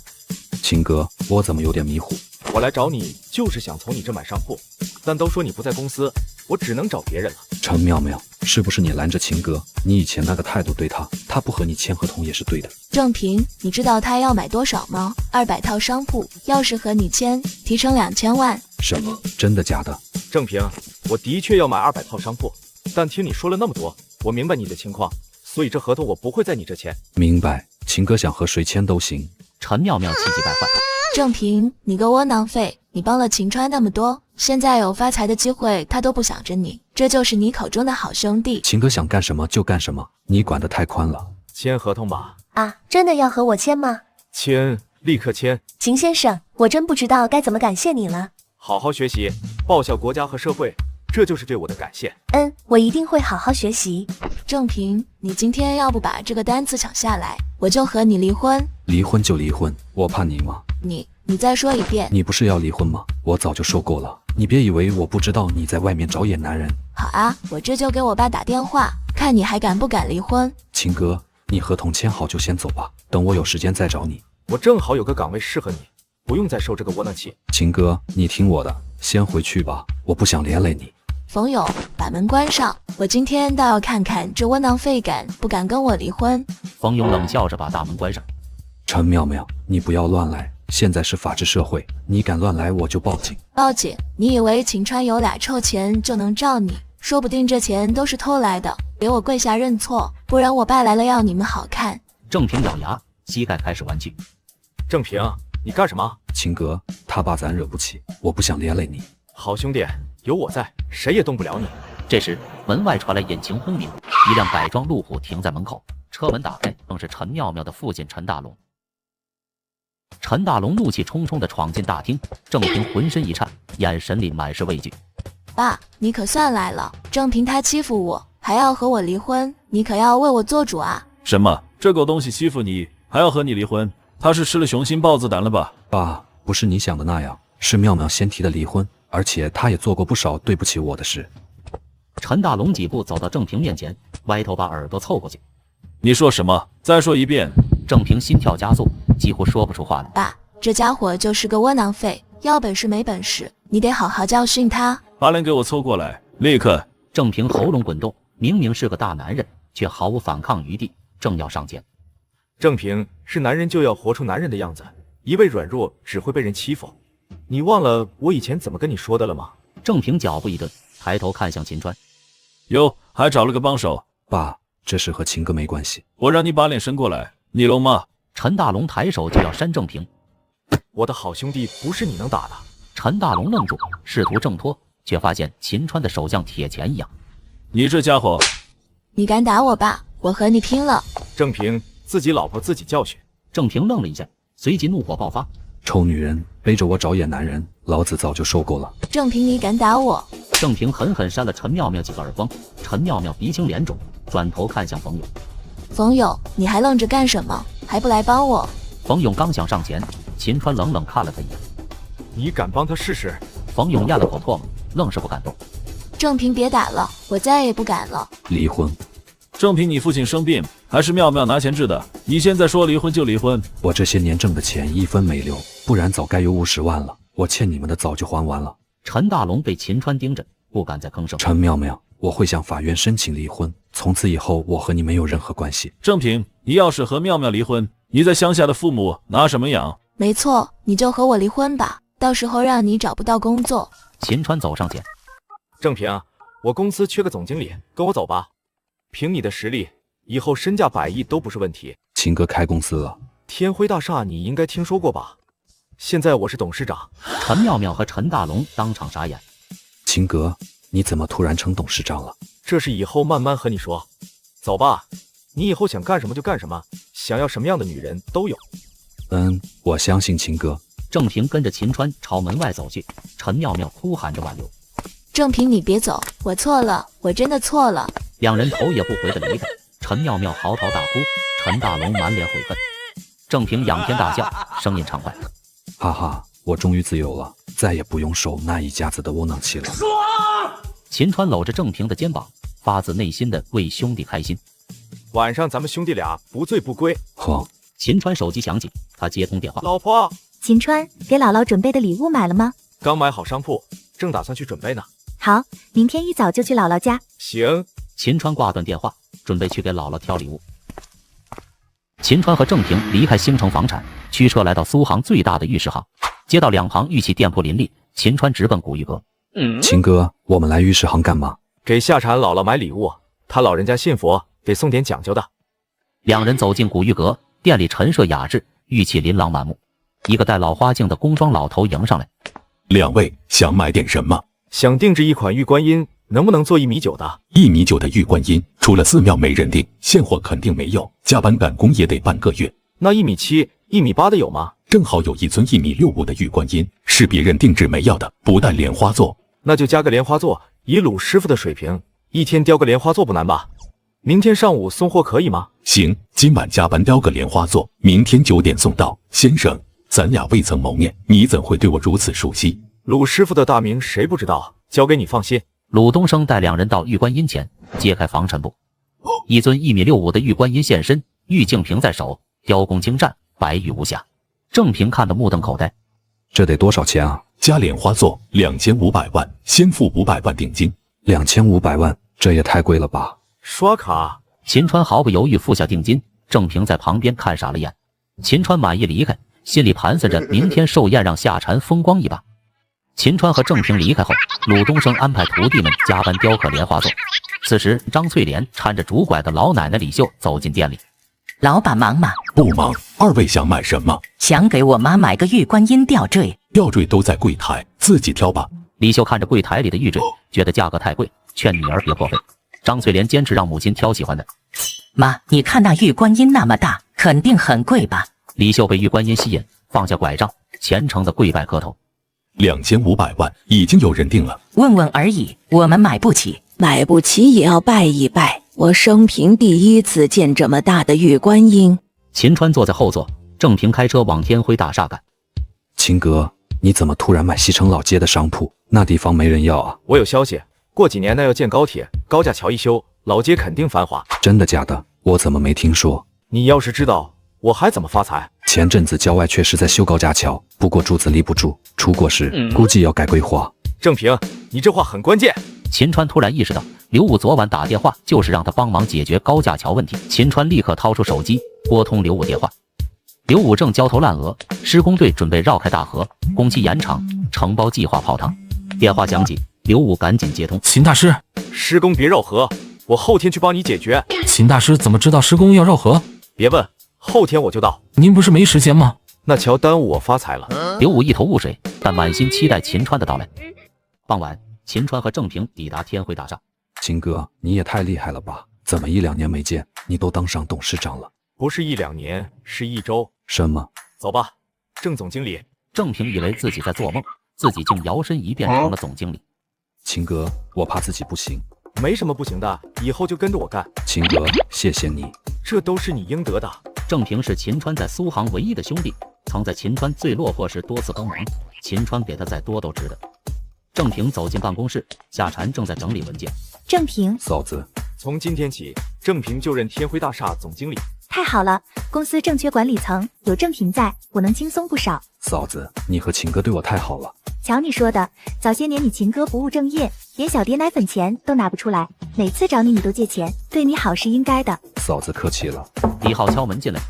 秦哥，我怎么有点迷糊？我来找你就是想从你这买商铺，但都说你不在公司，我只能找别人了。陈妙妙，是不是你拦着秦哥？你以前那个态度对他，他不和你签合同也是对的。郑平，你知道他要买多少吗？200套商铺，要是和你签，提成2000万。什么？真的假的？郑平，我的确要买200套商铺，但听你说了那么多，我明白你的情况，所以这合同我不会在你这签。明白，秦哥想和谁签都行。陈妙妙气急败坏。郑平，你个窝囊废，你帮了秦川那么多，现在有发财的机会他都不想着你，这就是你口中的好兄弟。秦哥想干什么就干什么，你管得太宽了。签合同吧。啊，真的要和我签吗？签，立刻签。秦先生，我真不知道该怎么感谢你了。好好学习，报效国家和社会，这就是对我的感谢。我一定会好好学习。郑平，你今天要不把这个单子抢下来，我就和你离婚。离婚就离婚，我怕你吗？你再说一遍。你不是要离婚吗？我早就说够了，你别以为我不知道你在外面找野男人。好啊，我这就给我爸打电话，看你还敢不敢离婚。秦哥，你合同签好就先走吧，等我有时间再找你。我正好有个岗位适合你，不用再受这个窝囊气。秦哥，你听我的，先回去吧，我不想连累你。冯友，把门关上，我今天倒要看看这窝囊废敢不敢跟我离婚。冯勇冷笑着把大门关上。陈妙妙，你不要乱来，现在是法治社会，你敢乱来我就报警。报警？你以为秦川有俩臭钱就能罩你？说不定这钱都是偷来的，给我跪下认错，不然我爸来了要你们好看。郑平咬牙，膝盖开始弯曲。郑平，你干什么？秦哥，他爸咱惹不起，我不想连累你。好兄弟，有我在，谁也动不了你。这时门外传来引擎轰鸣，一辆改装路虎停在门口，车门打开，正是陈妙妙的父亲陈大龙。陈大龙怒气冲冲地闯进大厅，郑平浑身一颤，眼神里满是畏惧。爸，你可算来了！郑平他欺负我，还要和我离婚，你可要为我做主啊！什么？这狗东西欺负你，还要和你离婚？他是吃了雄心豹子胆了吧？爸，不是你想的那样，是妙妙先提的离婚，而且他也做过不少对不起我的事。陈大龙几步走到郑平面前，歪头把耳朵凑过去。你说什么？再说一遍。郑平心跳加速，几乎说不出话来。爸，这家伙就是个窝囊废，要本事没本事，你得好好教训他。把脸给我凑过来，立刻！郑平喉咙滚动，明明是个大男人，却毫无反抗余地，正要上前。郑平，是男人就要活出男人的样子，一味软弱只会被人欺负。你忘了我以前怎么跟你说的了吗？郑平脚步一顿，抬头看向秦川。哟，还找了个帮手。爸，这事和秦哥没关系。我让你把脸伸过来，你聋吗？陈大龙抬手就要扇郑平。我的好兄弟不是你能打的。陈大龙愣住，试图挣脱，却发现秦川的手像铁钳一样。你这家伙，你敢打我爸，我和你拼了！郑平，自己老婆自己教训。郑平愣了一下，随即怒火爆发。臭女人，背着我找野男人，老子早就受够了。郑平，你敢打我？郑平狠狠扇了陈妙妙几个耳光，陈妙妙鼻青脸肿，转头看向冯勇。冯勇，你还愣着干什么？还不来帮我？冯勇刚想上前，秦川冷冷看了他一眼。你敢帮他试试？冯勇咽了口唾沫，愣是不敢动。正平别打了，我再也不敢了。离婚。正平，你父亲生病，还是妙妙拿钱治的。你现在说离婚就离婚？我这些年挣的钱一分没留，不然早该有50万了。我欠你们的早就还完了。陈大龙被秦川盯着，不敢再吭声。陈妙妙，我会向法院申请离婚，从此以后我和你没有任何关系。正平，你要是和妙妙离婚，你在乡下的父母拿什么养？没错，你就和我离婚吧，到时候让你找不到工作。秦川走上前。正平，我公司缺个总经理，跟我走吧。凭你的实力，以后身价100亿都不是问题。秦哥开公司了，天辉大厦你应该听说过吧？现在我是董事长。陈妙妙和陈大龙当场傻眼。秦哥，你怎么突然成董事长了？这是以后慢慢和你说。走吧，你以后想干什么就干什么，想要什么样的女人都有。我相信秦哥。正平跟着秦川朝门外走去，陈妙妙哭喊着挽留。正平，你别走，我错了，我真的错了。两人头也不回的离开。陈妙妙嚎啕大哭，陈大龙满脸悔恨。正平仰天大笑，声音畅快。哈哈，我终于自由了，再也不用受那一家子的窝囊气了。秦川搂着正平的肩膀，发自内心的为兄弟开心。晚上咱们兄弟俩不醉不归。秦川手机响起，他接通电话。老婆，秦川，给姥姥准备的礼物买了吗？刚买好商铺，正打算去准备呢。好，明天一早就去姥姥家。行。秦川挂断电话，准备去给姥姥挑礼物。秦川和正平离开星城房产，驱车来到苏杭最大的玉石行，街道两旁玉器店铺林立。秦川直奔古玉阁。秦哥，我们来玉石行干嘛？给夏蝉姥姥买礼物，她老人家信佛，得送点讲究的。两人走进古玉阁，店里陈设雅致，玉器琳琅满目。一个戴老花镜的工装老头迎上来。两位想买点什么？想定制一款玉观音，能不能做1米9的？1米9的玉观音，除了寺庙没人定，现货肯定没有，加班赶工也得半个月。那1米7、1米8的有吗？正好有一尊1米65的玉观音，是别人定制没要的，不带莲花座。那就加个莲花座，以鲁师傅的水平，一天雕个莲花座不难吧？明天上午送货可以吗？行，今晚加班雕个莲花座，明天9点送到。先生，咱俩未曾谋面，你怎会对我如此熟悉？鲁师傅的大名谁不知道？交给你放心。鲁东升带两人到玉观音前，揭开防尘布，一尊1米65的玉观音现身，玉净瓶在手，雕工精湛，白玉无瑕。正平看得目瞪口呆。这得多少钱啊？加莲花座2500万，先付500万定金。2500万，这也太贵了吧？刷卡。秦川毫不犹豫付下定金，正平在旁边看傻了眼。秦川满意离开，心里盘算着明天寿宴让夏蝉风光一把。秦川和正平离开后，鲁东升安排徒弟们加班雕刻莲花座。此时，张翠莲搀着拄拐的老奶奶李秀走进店里。老板忙吗？不忙。二位想买什么？想给我妈买个玉观音吊坠。吊坠都在柜台，自己挑吧。李秀看着柜台里的玉坠，觉得价格太贵，劝女儿别破费。张翠莲坚持让母亲挑喜欢的。妈，你看那玉观音那么大，肯定很贵吧？李秀被玉观音吸引，放下拐杖，虔诚的跪拜磕头。2500万，已经有人定了。问问而已，我们买不起，买不起也要拜一拜。我生平第一次见这么大的玉观音。秦川坐在后座，正平开车往天辉大厦赶。秦哥，你怎么突然买西城老街的商铺？那地方没人要啊。我有消息，过几年呢要建高铁，高架桥一修，老街肯定繁华。真的假的？我怎么没听说？你要是知道，我还怎么发财？前阵子郊外确实在修高架桥，不过柱子立不住，出过事，估计要改规划。正平，你这话很关键。秦川突然意识到，刘武昨晚打电话就是让他帮忙解决高架桥问题。秦川立刻掏出手机拨通刘武电话。刘武正焦头烂额，施工队准备绕开大河，工期延长，承包计划泡汤。电话响起，刘武赶紧接通。秦大师，施工别绕河，我后天去帮你解决。秦大师怎么知道施工要绕河？别问，后天我就到。您不是没时间吗？那桥耽误我发财了。刘武一头雾水，但满心期待秦川的到来。傍晚，秦川和正平抵达天辉大厦。秦哥，你也太厉害了吧？怎么1-2年没见，你都当上董事长了？不是1-2年，是1周。什么？走吧，郑总经理。正平以为自己在做梦，自己竟摇身一变成了总经理。秦哥，我怕自己不行。没什么不行的，以后就跟着我干。秦哥，谢谢你。这都是你应得的。正平是秦川在苏杭唯一的兄弟，曾在秦川最落魄时多次帮忙，秦川给他再多都值得。郑平走进办公室，夏蝉正在整理文件。郑平，嫂子，从今天起，郑平就任天辉大厦总经理。太好了，公司正缺管理层，有郑平在，我能轻松不少。嫂子，你和秦哥对我太好了。瞧你说的，早些年你秦哥不务正业，连小蝶奶粉钱都拿不出来，每次找你你都借钱，对你好是应该的。嫂子客气了。李浩敲门进来，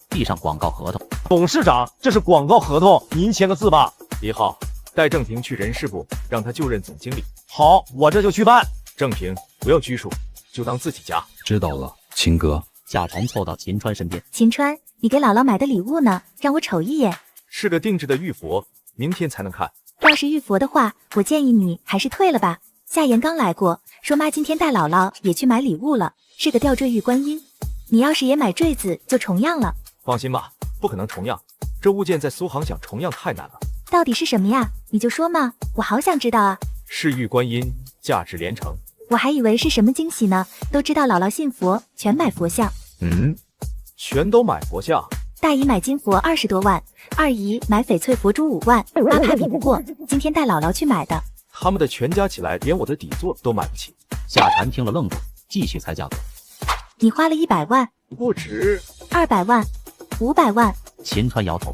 递上广告合同。董事长，这是广告合同，您签个字吧。李浩，带郑平去人事部，让他就任总经理。好，我这就去办。郑平，不要拘束，就当自己家。知道了，秦哥。夏蝉凑到秦川身边。秦川，你给姥姥买的礼物呢？让我瞅一眼。是个定制的玉佛，明天才能看。要是玉佛的话，我建议你还是退了吧。夏言刚来过，说妈今天带姥姥也去买礼物了，是个吊坠玉观音。你要是也买坠子，就重样了。放心吧，不可能重样，这物件在苏杭想重样太难了。到底是什么呀？你就说嘛，我好想知道啊。是玉观音，价值连城。我还以为是什么惊喜呢，都知道姥姥信佛，全买佛像。全都买佛像。大姨买金佛20多万，二姨买翡翠佛珠5万，妈怕比不过，今天带姥姥去买的。他们的全加起来，连我的底座都买不起。夏蝉听了愣住，继续猜价格。你花了100万？不止。200万？500万？秦川摇头。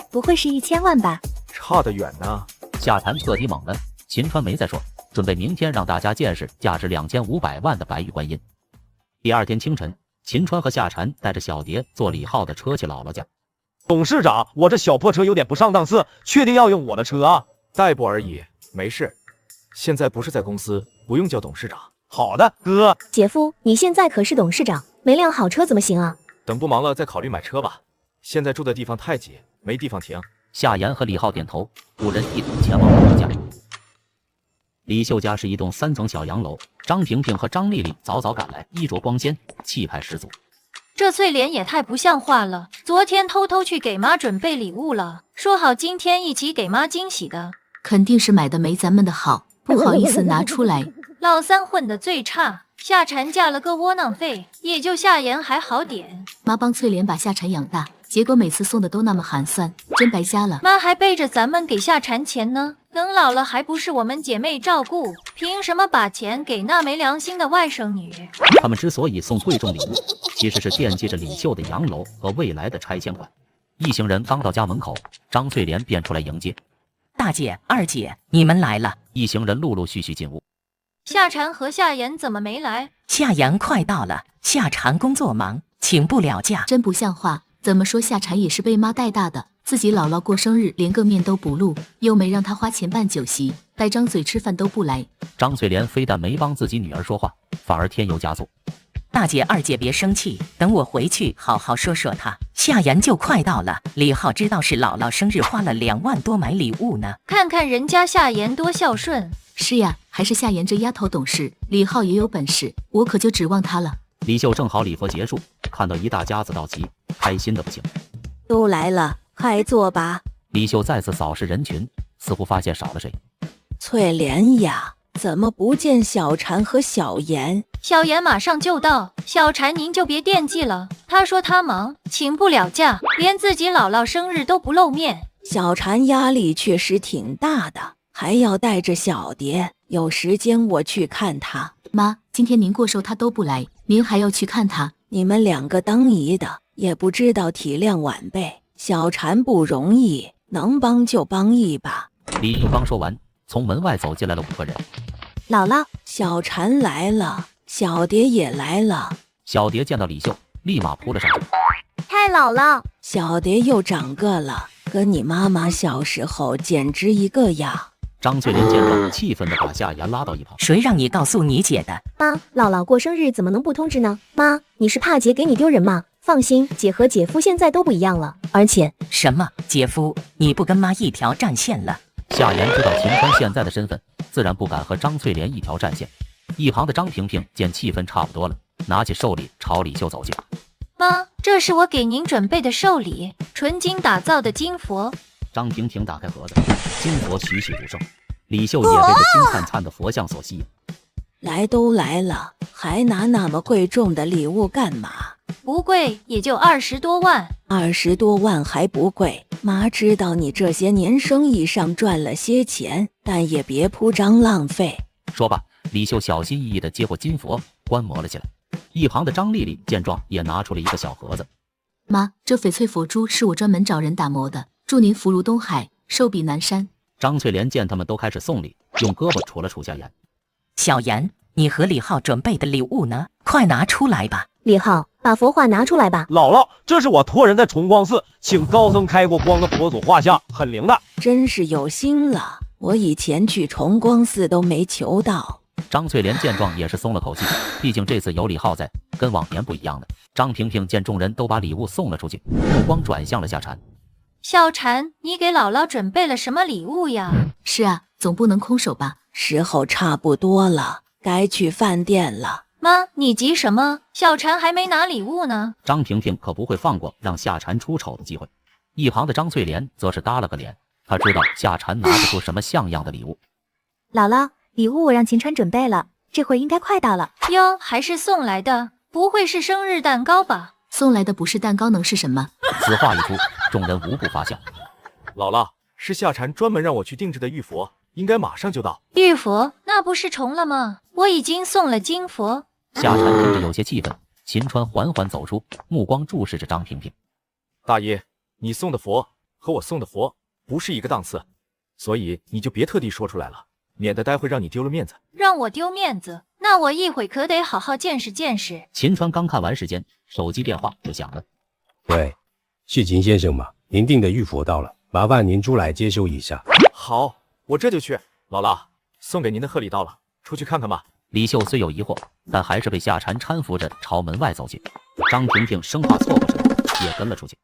不会是1000万吧？差得远呢。夏蝉彻底懵了，秦川没再说，准备明天让大家见识价值2500万的白玉观音。第二天清晨，秦川和夏蝉带着小蝶坐李浩的车去姥姥家。董事长，我这小破车有点不上档次，确定要用我的车啊？代步而已，没事。现在不是在公司，不用叫董事长。好的，哥。姐夫，你现在可是董事长，没辆好车怎么行啊？等不忙了再考虑买车吧。现在住的地方太挤，没地方停。夏言和李浩点头，5人一同前往姥姥家。李秀家是一栋3层小洋楼，张萍萍和张丽丽早早赶来，衣着光鲜，气派十足。这翠莲也太不像话了，昨天偷偷去给妈准备礼物了，说好今天一起给妈惊喜的，肯定是买的没咱们的好，不好意思拿出来。老三混得最差，夏蝉嫁了个窝囊废，也就夏言还好点。妈帮翠莲把夏蝉养大，结果每次送的都那么寒酸，真白瞎了。妈还背着咱们给夏蝉钱呢，等老了还不是我们姐妹照顾，凭什么把钱给那没良心的外甥女？他们之所以送贵重礼物，其实是惦记着李秀的洋楼和未来的拆迁款。一行人刚到家门口，张翠莲便出来迎接。大姐、二姐，你们来了。一行人陆陆续续进屋。夏蝉和夏言怎么没来？夏言快到了，夏蝉工作忙，请不了假。真不像话，怎么说夏蝉也是被妈带大的，自己姥姥过生日连个面都不露，又没让她花钱办酒席，带张嘴吃饭都不来。张翠莲非但没帮自己女儿说话，反而添油加醋。大姐、二姐别生气，等我回去好好说说她。夏言就快到了，李浩知道是姥姥生日，花了2万多买礼物呢。看看人家夏言多孝顺。是呀，还是夏言这丫头懂事，李浩也有本事，我可就指望他了。李秀正好礼佛结束，看到一大家子到齐，开心的不行。都来了，快坐吧。李秀再次扫视人群，似乎发现少了谁。翠莲呀，怎么不见小蝉和小妍？小妍马上就到，小蝉您就别惦记了。他说他忙，请不了假，连自己姥姥生日都不露面。小蝉压力确实挺大的，还要带着小蝶，有时间我去看她。妈，今天您过寿她都不来，您还要去看她？你们2个当姨的也不知道体谅晚辈，小蝉不容易，能帮就帮一把。李秀刚说完，从门外走进来了5个人。姥姥，小蝉来了，小蝶也来了。小蝶见到李秀，立马扑了上去。太姥姥，小蝶又长个了，跟你妈妈小时候简直一个样。张翠莲见状，气愤地把夏言拉到一旁。谁让你告诉你姐的？妈，姥姥过生日怎么能不通知呢？妈，你是怕姐给你丢人吗？放心，姐和姐夫现在都不一样了，而且……什么？姐夫？你不跟妈一条战线了？夏言知道秦川现在的身份，自然不敢和张翠莲一条战线。一旁的张萍萍见气氛差不多了，拿起寿礼朝李秀走近。妈，这是我给您准备的寿礼，纯金打造的金佛。张萍萍打开盒子，金佛栩栩如生。李秀也被这金灿灿的佛像所吸引。来都来了，还拿那么贵重的礼物干嘛？不贵，也就20多万。20多万还不贵？妈知道你这些年生意上赚了些钱，但也别铺张浪费。说罢，李秀小心翼翼地接过金佛，观摩了起来。一旁的张丽丽见状，也拿出了一个小盒子。妈，这翡翠佛珠是我专门找人打磨的，祝您福如东海，寿比南山。张翠莲见他们都开始送礼，用胳膊杵了杵下眼。小妍，你和李浩准备的礼物呢？快拿出来吧。李浩，把佛画拿出来吧。姥姥，这是我托人在崇光寺请高僧开过光的佛祖画像，很灵的。真是有心了，我以前去崇光寺都没求到。张翠莲见状也是松了口气，毕竟这次有李浩在，跟往年不一样的。张萍萍见众人都把礼物送了出去，目光转向了夏蝉。小蝉，你给姥姥准备了什么礼物呀？是啊，总不能空手吧？时候差不多了，该去饭店了。妈，你急什么？小蝉还没拿礼物呢。张萍萍可不会放过让夏蝉出丑的机会。一旁的张翠莲则是耷了个脸，她知道夏蝉拿不出什么像样的礼物。姥姥，礼物我让秦川准备了，这会儿应该快到了。哟，还是送来的，不会是生日蛋糕吧？送来的不是蛋糕能是什么？此话一出，众人无不发笑。姥姥，是夏蝉专门让我去定制的玉佛，应该马上就到。玉佛那不是重了吗？我已经送了金佛。夏蝉听着有些气愤，秦川缓缓走出，目光注视着张萍萍。大爷，你送的佛和我送的佛不是一个档次，所以你就别特地说出来了，免得待会让你丢了面子。让我丢面子？那我一会可得好好见识见识。秦川刚看完时间，手机电话就响了。喂，是秦先生吗？您订的玉佛到了，麻烦您出来接收一下。好，我这就去。姥姥，送给您的贺礼到了，出去看看吧。李秀虽有疑惑，但还是被夏蝉搀扶着朝门外走去。张萍萍生怕错过什么，也跟了出去。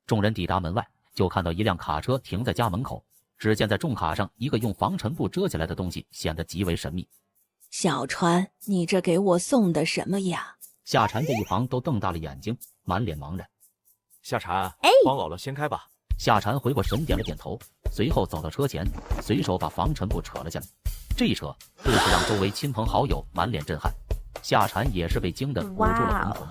众人抵达门外，就看到一辆卡车停在家门口。只见在重卡上，一个用防尘布遮起来的东西显得极为神秘。小川，你这给我送的什么呀？夏蝉在一旁都瞪大了眼睛，满脸茫然。夏蝉，帮姥姥掀开吧。夏蝉回过神，点了点头，随后走到车前，随手把防尘布扯了下来。这一扯，顿时让周围亲朋好友满脸震撼。夏蝉也是被惊得捂住了瞳孔。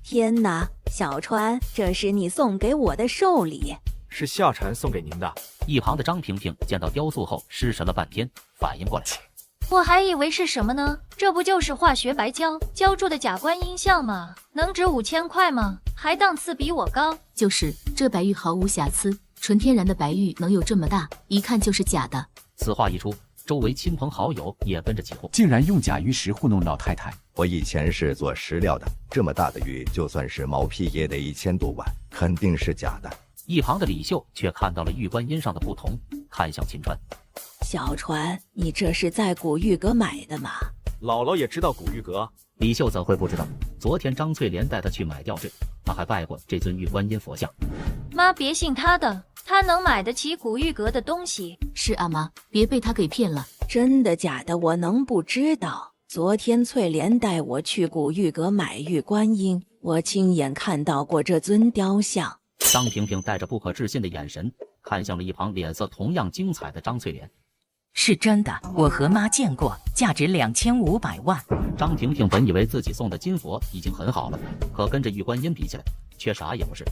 天哪，小川，这是你送给我的寿礼。是夏蝉送给您的。一旁的张萍萍见到雕塑后失神了半天，反应过来，我还以为是什么呢？这不就是化学白胶浇铸的假观音像吗？能值5000块吗？还档次比我高。就是这白玉毫无瑕疵，纯天然的白玉能有这么大，一看就是假的。此话一出，周围亲朋好友也跟着起哄，竟然用假玉石糊弄老太太。我以前是做石料的，这么大的玉，就算是毛坯也得1000多万，肯定是假的。一旁的李秀却看到了玉观音上的不同，看向秦川。小川，你这是在古玉阁买的吗？姥姥也知道古玉阁。李秀怎会不知道？昨天张翠莲带她去买吊坠，她还拜过这尊玉观音佛像。妈，别信他的，他能买得起古玉阁的东西。是啊妈，别被他给骗了。真的假的？我能不知道？昨天翠莲带我去古玉阁买玉观音，我亲眼看到过这尊雕像。张萍萍带着不可置信的眼神看向了一旁脸色同样精彩的张翠莲。是真的，我和妈见过，价值2500万。张萍萍本以为自己送的金佛已经很好了，可跟着玉观音比起来，却啥也不是。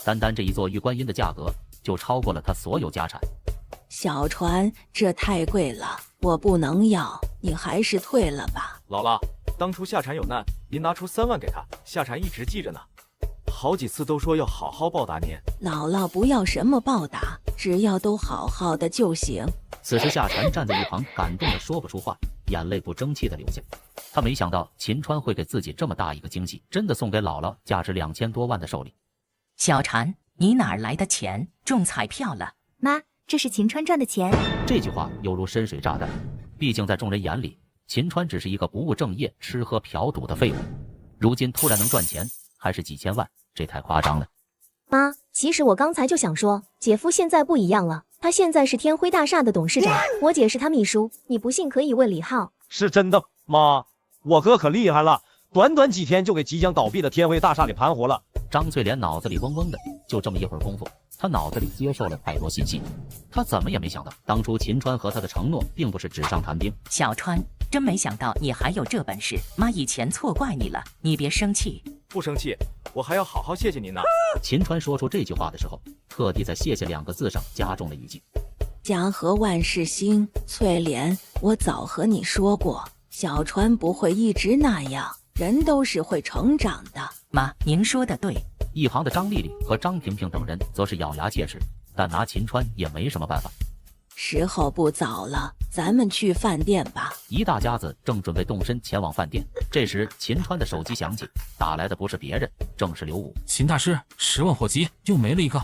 单单这一座玉观音的价格就超过了她所有家产。小船，这太贵了，我不能要，你还是退了吧。姥姥，当初夏蝉有难，您拿出3万给他，夏蝉一直记着呢，好几次都说要好好报答您。姥姥不要什么报答，只要都好好的就行。此时夏蝉站在一旁，感动的说不出话，眼泪不争气的流下。他没想到秦川会给自己这么大一个惊喜，真的送给姥姥价值2000多万的寿礼。小蝉，你哪来的钱？中彩票了？妈，这是秦川赚的钱。这句话犹如深水炸弹，毕竟在众人眼里，秦川只是一个不务正业、吃喝嫖赌的废物。如今突然能赚钱，还是几千万，这太夸张了。妈，其实我刚才就想说，姐夫现在不一样了，他现在是天辉大厦的董事长，我姐是他秘书，你不信可以问李浩。是真的，妈，我哥可厉害了，短短几天就给即将倒闭的天辉大厦给盘活了。张翠莲脑子里嗡嗡的，就这么一会儿功夫，他脑子里接受了太多信息，他怎么也没想到，当初秦川和他的承诺并不是纸上谈兵。小川，真没想到你还有这本事，妈以前错怪你了，你别生气。不生气，我还要好好谢谢您呢。秦川说出这句话的时候，特地在谢谢2个字上加重了语气。家和万事兴，翠莲，我早和你说过，小川不会一直那样，人都是会成长的。妈，您说的对。一旁的张丽丽和张萍萍等人则是咬牙切齿，但拿秦川也没什么办法。时候不早了，咱们去饭店吧。一大家子正准备动身前往饭店，这时秦川的手机响起，打来的不是别人，正是刘武。秦大师，10万火急又没了一个。